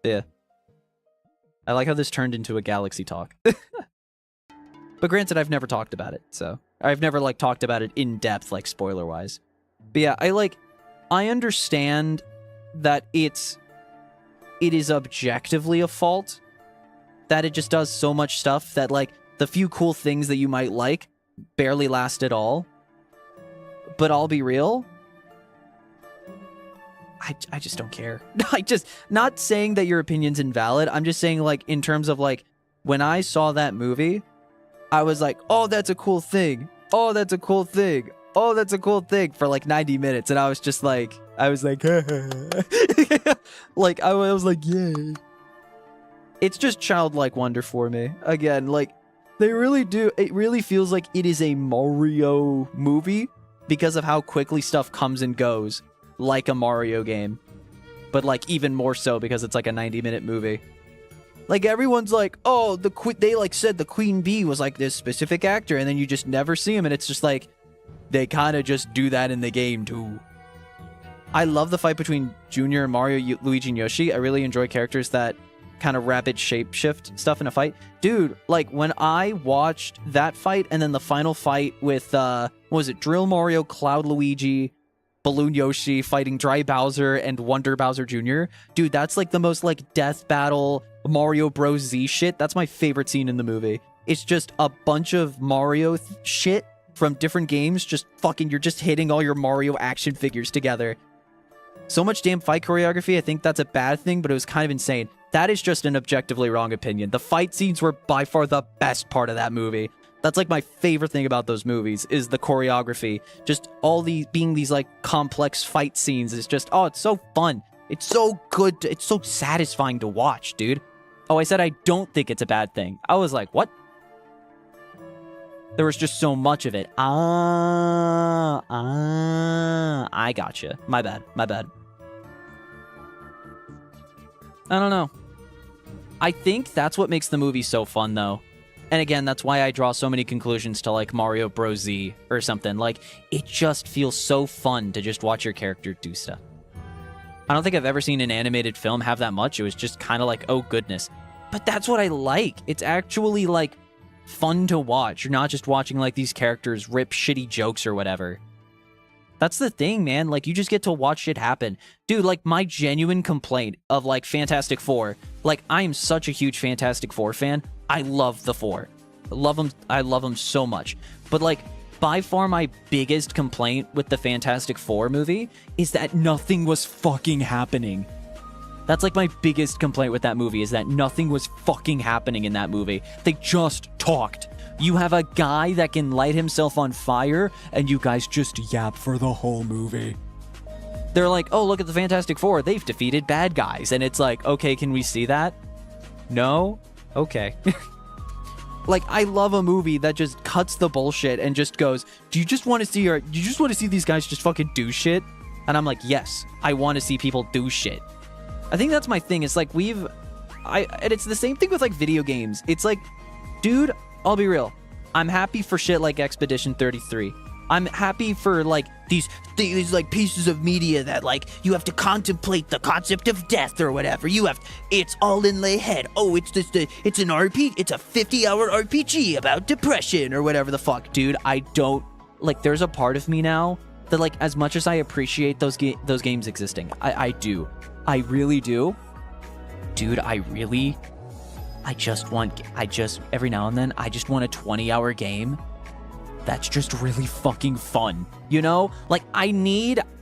Yeah. I like how this turned into a Galaxy talk. But granted, I've never talked about it, so... I've never, like, talked about it in depth, like, spoiler-wise. But yeah, I understand that it is objectively a fault, that it just does so much stuff that, like, the few cool things that you might like barely last at all. But I'll be real, I just don't care. Not saying that your opinion's invalid, I'm just saying, like, in terms of, like, when I saw that movie, I was like, oh, that's a cool thing. Oh, that's a cool thing. Oh, that's a cool thing for like 90 minutes. And I was just like, like, I was like, yay. It's just childlike wonder for me. Again, like, they really do. It really feels like it is a Mario movie because of how quickly stuff comes and goes, like a Mario game. But like even more so because it's like a 90-minute movie. Like, everyone's like, oh, they, like, said the Queen Bee was, like, this specific actor, and then you just never see him, and it's just, like, they kind of just do that in the game, too. I love the fight between Junior and Mario, Luigi, and Yoshi. I really enjoy characters that kind of rapid shapeshift stuff in a fight. Dude, like, when I watched that fight, and then the final fight with, what was it, Drill Mario, Cloud Luigi, Balloon Yoshi fighting Dry Bowser and Wonder Bowser Jr. Dude, that's like the most like death battle Mario Bros. Z shit. That's my favorite scene in the movie. It's just a bunch of Mario shit from different games. Just fucking, you're just hitting all your Mario action figures together. So much damn fight choreography. I think that's a bad thing, but it was kind of insane. That is just an objectively wrong opinion. The fight scenes were by far the best part of that movie. That's like my favorite thing about those movies is the choreography. Just all these being these like complex fight scenes is just, oh, it's so fun. It's so good. It's so satisfying to watch, dude. Oh, I said I don't think it's a bad thing. I was like, what? There was just so much of it. I gotcha. My bad. My bad. I don't know. I think that's what makes the movie so fun, though. And again, that's why I draw so many conclusions to, like, Mario Bros. Z or something. Like, it just feels so fun to just watch your character do stuff. I don't think I've ever seen an animated film have that much. It was just kind of like, oh, goodness. But that's what I like. It's actually, like, fun to watch. You're not just watching, like, these characters rip shitty jokes or whatever. That's the thing, man. Like, you just get to watch shit happen. Dude, like, my genuine complaint of, like, Fantastic Four. Like, I am such a huge Fantastic Four fan. I love the Four. I love them so much. But, like, by far my biggest complaint with the Fantastic Four movie is that nothing was fucking happening. That's, like, my biggest complaint with that movie, is that nothing was fucking happening in that movie. They just talked. You have a guy that can light himself on fire, and you guys just yap for the whole movie. They're like, oh, look at the Fantastic Four. They've defeated bad guys. And it's like, okay, can we see that? No? Okay. Like, I love a movie that just cuts the bullshit and just goes, do you just want to see these guys just fucking do shit? And I'm like, yes, I want to see people do shit. I think that's my thing. It's like, and it's the same thing with, like, video games. It's like, dude, I'll be real. I'm happy for shit like Expedition 33. I'm happy for, like, these like, pieces of media that, like, you have to contemplate the concept of death or whatever. It's all in the head. Oh, it's an RPG. It's a 50-hour RPG about depression or whatever the fuck. Dude, I don't, like, there's a part of me now that, like, as much as I appreciate those games existing, I do. I really do. Dude, every now and then, I just want a 20-hour game that's just really fucking fun, you know? Like,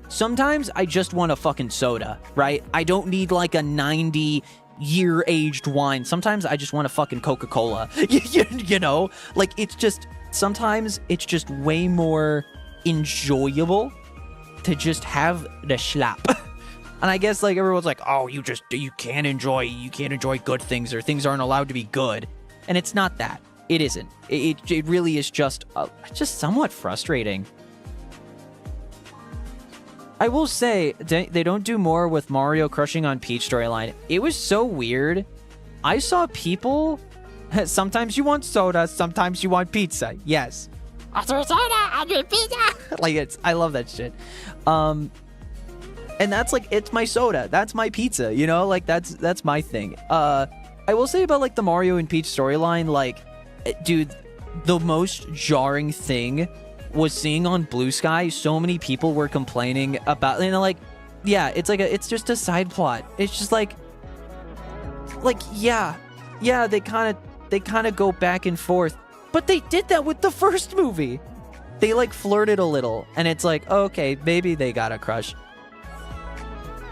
sometimes I just want a fucking soda, right? I don't need, like, a 90-year-aged wine. Sometimes I just want a fucking Coca-Cola, you know? Like, sometimes it's just way more enjoyable to just have the schlap. And I guess, like, everyone's like, oh, you can't enjoy good things, or things aren't allowed to be good. And it's not that. It isn't. It really is just somewhat frustrating. I will say, they don't do more with Mario crushing on Peach storyline. It was so weird. I saw people, sometimes you want soda, sometimes you want pizza. Yes. After soda, I need pizza. Like, I love that shit. And that's, like, it's my soda. That's my pizza, you know? Like, that's my thing. I will say about, like, the Mario and Peach storyline, like, dude, the most jarring thing was seeing on Blue Sky, so many people were complaining about, you know, like, yeah, it's just a side plot. It's just, like, yeah, they kind of go back and forth. But they did that with the first movie. They, like, flirted a little, and it's like, okay, maybe they got a crush.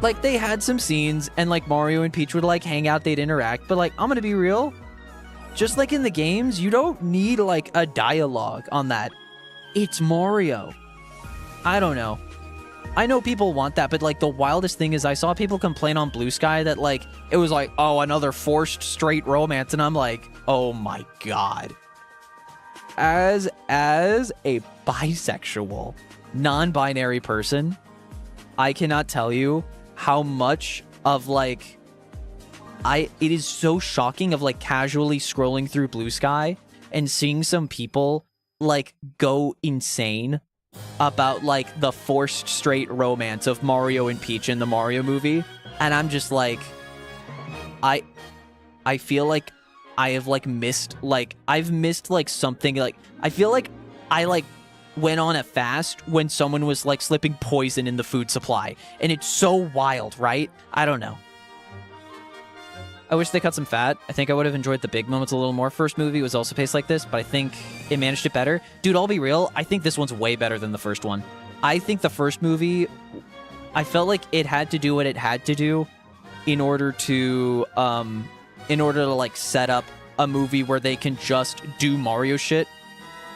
Like, they had some scenes, and, like, Mario and Peach would, like, hang out, they'd interact, but, like, I'm gonna be real, just like in the games, you don't need, like, a dialogue on that. It's Mario. I don't know. I know people want that, but, like, the wildest thing is I saw people complain on Blue Sky that, like, it was like, oh, another forced straight romance, and I'm like, oh my god. As a bisexual, non-binary person, I cannot tell you how much of, like, it is so shocking of, like, casually scrolling through Blue Sky and seeing some people, like, go insane about, like, the forced straight romance of Mario and Peach in the Mario movie. And I'm just like, I feel like I have, like, I've missed, like, something, like, I feel like I, like, went on a fast when someone was, like, slipping poison in the food supply. And it's so wild, right? I don't know. I wish they cut some fat. I think I would have enjoyed the big moments a little more. First movie was also paced like this, but I think it managed it better. Dude, I'll be real. I think this one's way better than the first one. I think the first movie, I felt like it had to do what it had to do in order to like, set up a movie where they can just do Mario shit.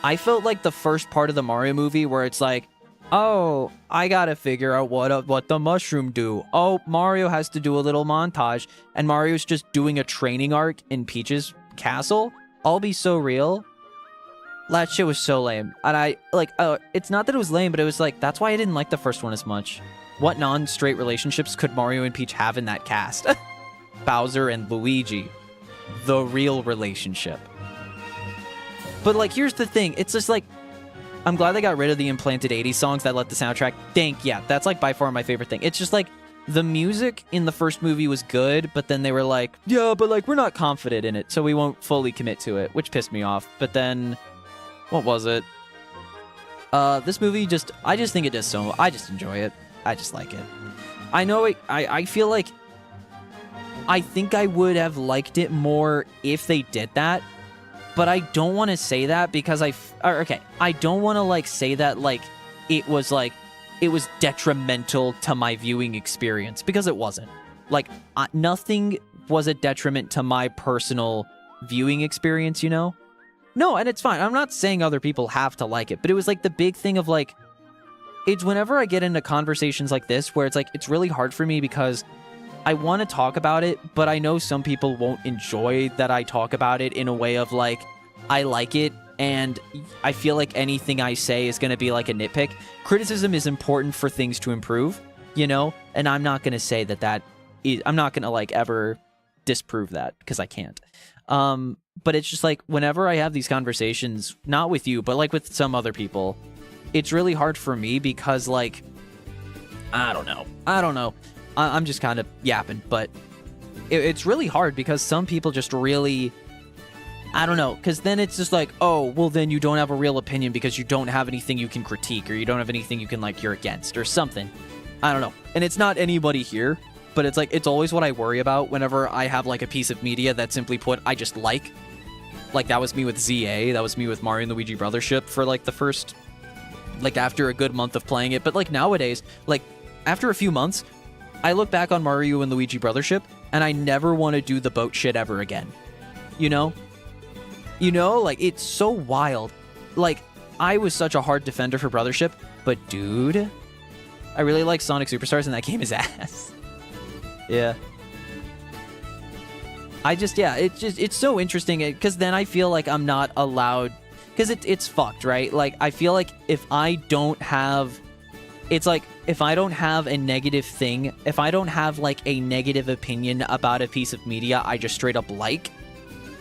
I felt like the first part of the Mario movie where it's like, oh, I gotta figure out what the mushroom do. Oh, Mario has to do a little montage, and Mario's just doing a training arc in Peach's castle. I'll be so real. That shit was so lame. And it's not that it was lame, but it was like, that's why I didn't like the first one as much. What non-straight relationships could Mario and Peach have in that cast? Bowser and Luigi. The real relationship. But, like, here's the thing. It's just, like, I'm glad they got rid of the implanted 80s songs that let the soundtrack think. Yeah, that's, like, by far my favorite thing. It's just, like, the music in the first movie was good, but then they were like, yeah, but, like, we're not confident in it, so we won't fully commit to it, which pissed me off. But then, what was it? This movie I just think it does so. I just enjoy it. I just like it. I know I feel like I think I would have liked it more if they did that, but I don't want to say that because I don't want to like say that like it was detrimental to my viewing experience, because it wasn't. Like nothing was a detriment to my personal viewing experience, you know? No, and it's fine. I'm not saying other people have to like it, but it was like the big thing of like, it's whenever I get into conversations like this where it's like, it's really hard for me because I want to talk about it, but I know some people won't enjoy that I talk about it in a way of like, I like it, and I feel like anything I say is going to be like a nitpick. Criticism is important for things to improve, you know? And I'm not going to say I'm not going to like ever disprove that, because I can't. But it's just like, whenever I have these conversations, not with you, but like with some other people, it's really hard for me because like, I don't know. I'm just kind of yapping, but it's really hard because some people just really, I don't know, because then it's just like, oh, well, then you don't have a real opinion because you don't have anything you can critique, or you don't have anything you can, like, you're against, or something. I don't know. And it's not anybody here, but it's like, it's always what I worry about whenever I have, like, a piece of media that, simply put, I just like. Like, that was me with ZA, that was me with Mario and Luigi Brothership for, like, the first, like, after a good month of playing it. But, like, nowadays, like, after a few months, I look back on Mario and Luigi Brothership, and I never want to do the boat shit ever again. You know? You know, like, it's so wild. Like, I was such a hard defender for Brothership, but dude, I really like Sonic Superstars, and that game is ass. Yeah. It's so interesting, because then I feel like I'm not allowed, because it's fucked, right? Like, I feel like if I don't have, it's like, if I don't have a negative thing, if I don't have, like, a negative opinion about a piece of media I just straight up like,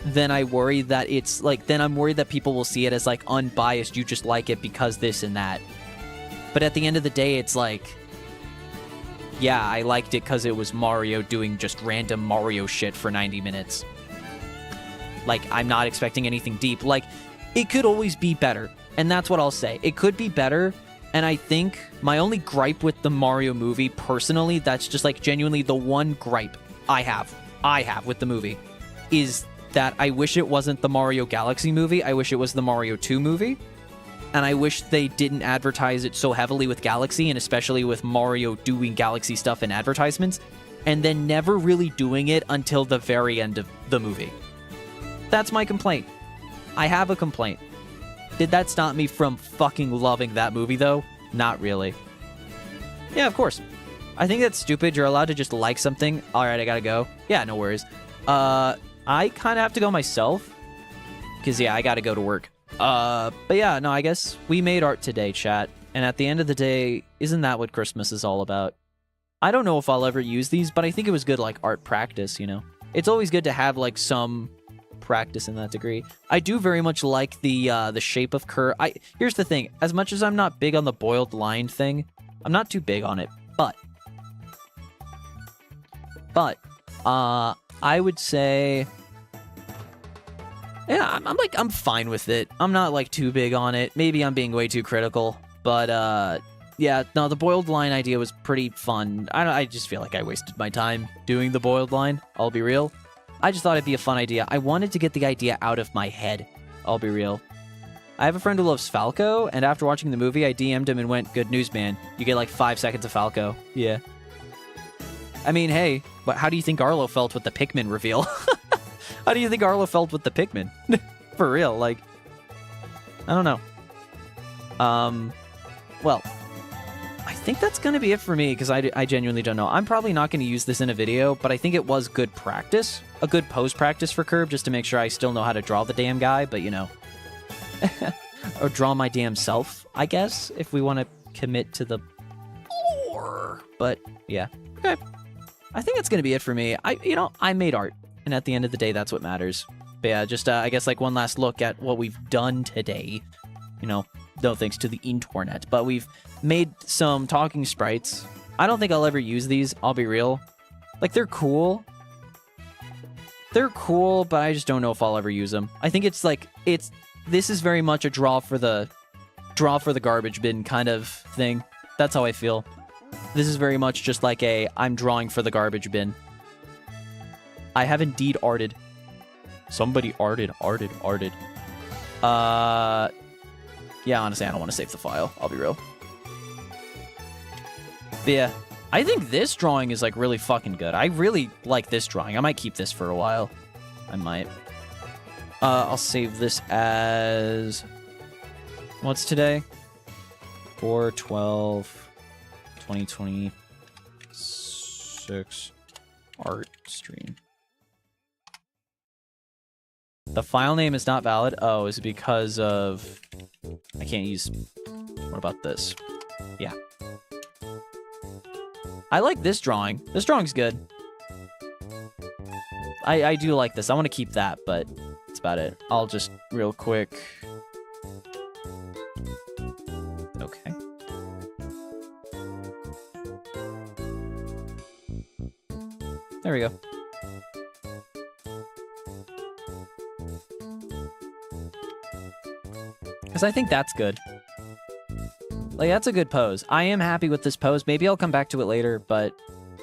then I worry that it's like, then I'm worried that people will see it as like unbiased, you just like it because this and that. But at the end of the day, it's like, yeah, I liked it because it was Mario doing just random Mario shit for 90 minutes. Like, I'm not expecting anything deep. Like, it could always be better, and that's what I'll say. It could be better, and I think my only gripe with the Mario movie, personally, that's just like genuinely the one gripe I have with the movie, is that I wish it wasn't the Mario Galaxy movie. I wish it was the Mario 2 movie. And I wish they didn't advertise it so heavily with Galaxy, and especially with Mario doing Galaxy stuff in advertisements, and then never really doing it until the very end of the movie. That's my complaint. I have a complaint. Did that stop me from fucking loving that movie, though? Not really. Yeah, of course. I think that's stupid. You're allowed to just like something. Alright, I gotta go. Yeah, no worries. I kind of have to go myself, because, yeah, I gotta go to work. But yeah, no, I guess we made art today, chat. And at the end of the day, isn't that what Christmas is all about? I don't know if I'll ever use these, but I think it was good, like, art practice, you know? It's always good to have, like, some practice in that degree. I do very much like the shape of Kirb. Here's the thing. As much as I'm not big on the boiled line thing, I'm not too big on it, but, I would say, yeah, I'm fine with it. I'm not, like, too big on it. Maybe I'm being way too critical, but, yeah, no, the boiled line idea was pretty fun. I just feel like I wasted my time doing the boiled line, I'll be real. I just thought it'd be a fun idea. I wanted to get the idea out of my head, I'll be real. I have a friend who loves Falco, and after watching the movie, I DM'd him and went, good news, man. You get, like, 5 seconds of Falco. Yeah. I mean, hey, but how do you think Arlo felt with the Pikmin reveal? How do you think Arlo felt with the Pikmin? For real, like, I don't know. Well, I think that's going to be it for me, because I genuinely don't know. I'm probably not going to use this in a video, but I think it was good practice. A good pose practice for Kirb, just to make sure I still know how to draw the damn guy, but, you know. Or draw my damn self, I guess, if we want to commit to the lore. But, yeah. Okay. I think that's going to be it for me. I made art, and at the end of the day, that's what matters. But yeah, just, I guess, like, one last look at what we've done today. You know, no thanks to the internet, but we've made some talking sprites. I don't think I'll ever use these, I'll be real. Like, they're cool. They're cool, but I just don't know if I'll ever use them. I think it's, like, this is very much a draw for the draw for the garbage bin kind of thing. That's how I feel. This is very much just like a I'm drawing for the garbage bin. I have indeed arted. Somebody arted. Yeah, honestly, I don't want to save the file. I'll be real. But yeah, I think this drawing is like really fucking good. I really like this drawing. I might keep this for a while. I might. I'll save this as... What's today? 4/12/2026 art stream. The file name is not valid. Oh, is it because of... I can't use... What about this? Yeah. I like this drawing. This drawing's good. I do like this. I want to keep that, but that's about it. I'll just real quick... Okay. There we go. Because I think that's good. Like, that's a good pose. I am happy with this pose. Maybe I'll come back to it later, but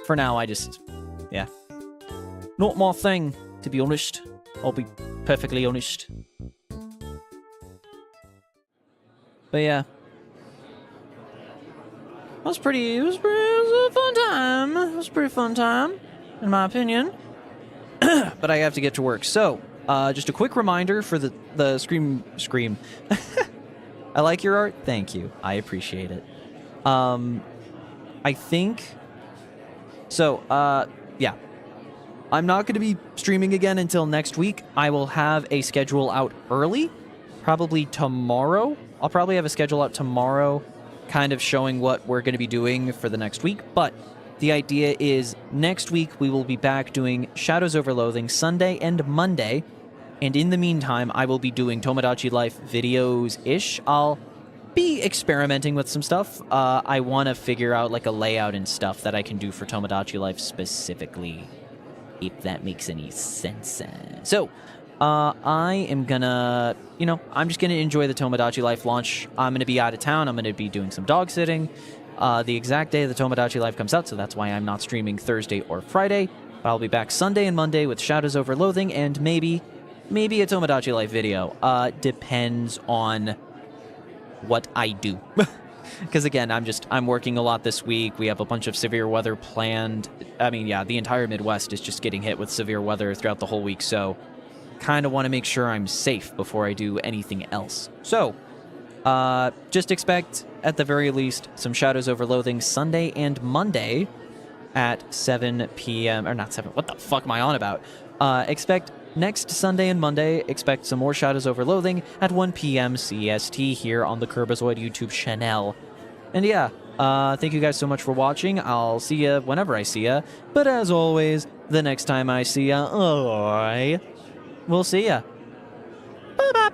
for now, I just... Yeah. Not my thing, to be honest. I'll be perfectly honest. But yeah. It was a fun time. It was a pretty fun time, in my opinion. But I have to get to work. So, just a quick reminder for the Scream. I like your art. Thank you. I appreciate it. I think... So, yeah. I'm not going to be streaming again until next week. I will have a schedule out early. Probably tomorrow. I'll probably have a schedule out tomorrow, kind of showing what we're going to be doing for the next week. But the idea is next week we will be back doing Shadows Over Loathing Sunday and Monday. And in the meantime, I will be doing Tomodachi Life videos-ish. I'll be experimenting with some stuff. I want to figure out like a layout and stuff that I can do for Tomodachi Life specifically, if that makes any sense. So, I am gonna, I'm just gonna enjoy the Tomodachi Life launch. I'm gonna be out of town. I'm gonna be doing some dog sitting. The exact day the Tomodachi Life comes out, so that's why I'm not streaming Thursday or Friday. But I'll be back Sunday and Monday with Shadows Over Loathing and maybe a Tomodachi Life video. Depends on what I do. Because again, I'm working a lot this week. We have a bunch of severe weather planned. I mean, yeah, the entire Midwest is just getting hit with severe weather throughout the whole week. So kind of want to make sure I'm safe before I do anything else. So just expect, at the very least, some Shadows Over Loathing Sunday and Monday at 7 p.m. Or not 7. What the fuck am I on about? Expect next Sunday and Monday, expect some more Shadows Over Loathing at 1 p.m. CST here on the KiRBiZoiD YouTube channel. And yeah, thank you guys so much for watching. I'll see ya whenever I see ya. But as always, the next time I see ya, I will see ya. Bye-bye!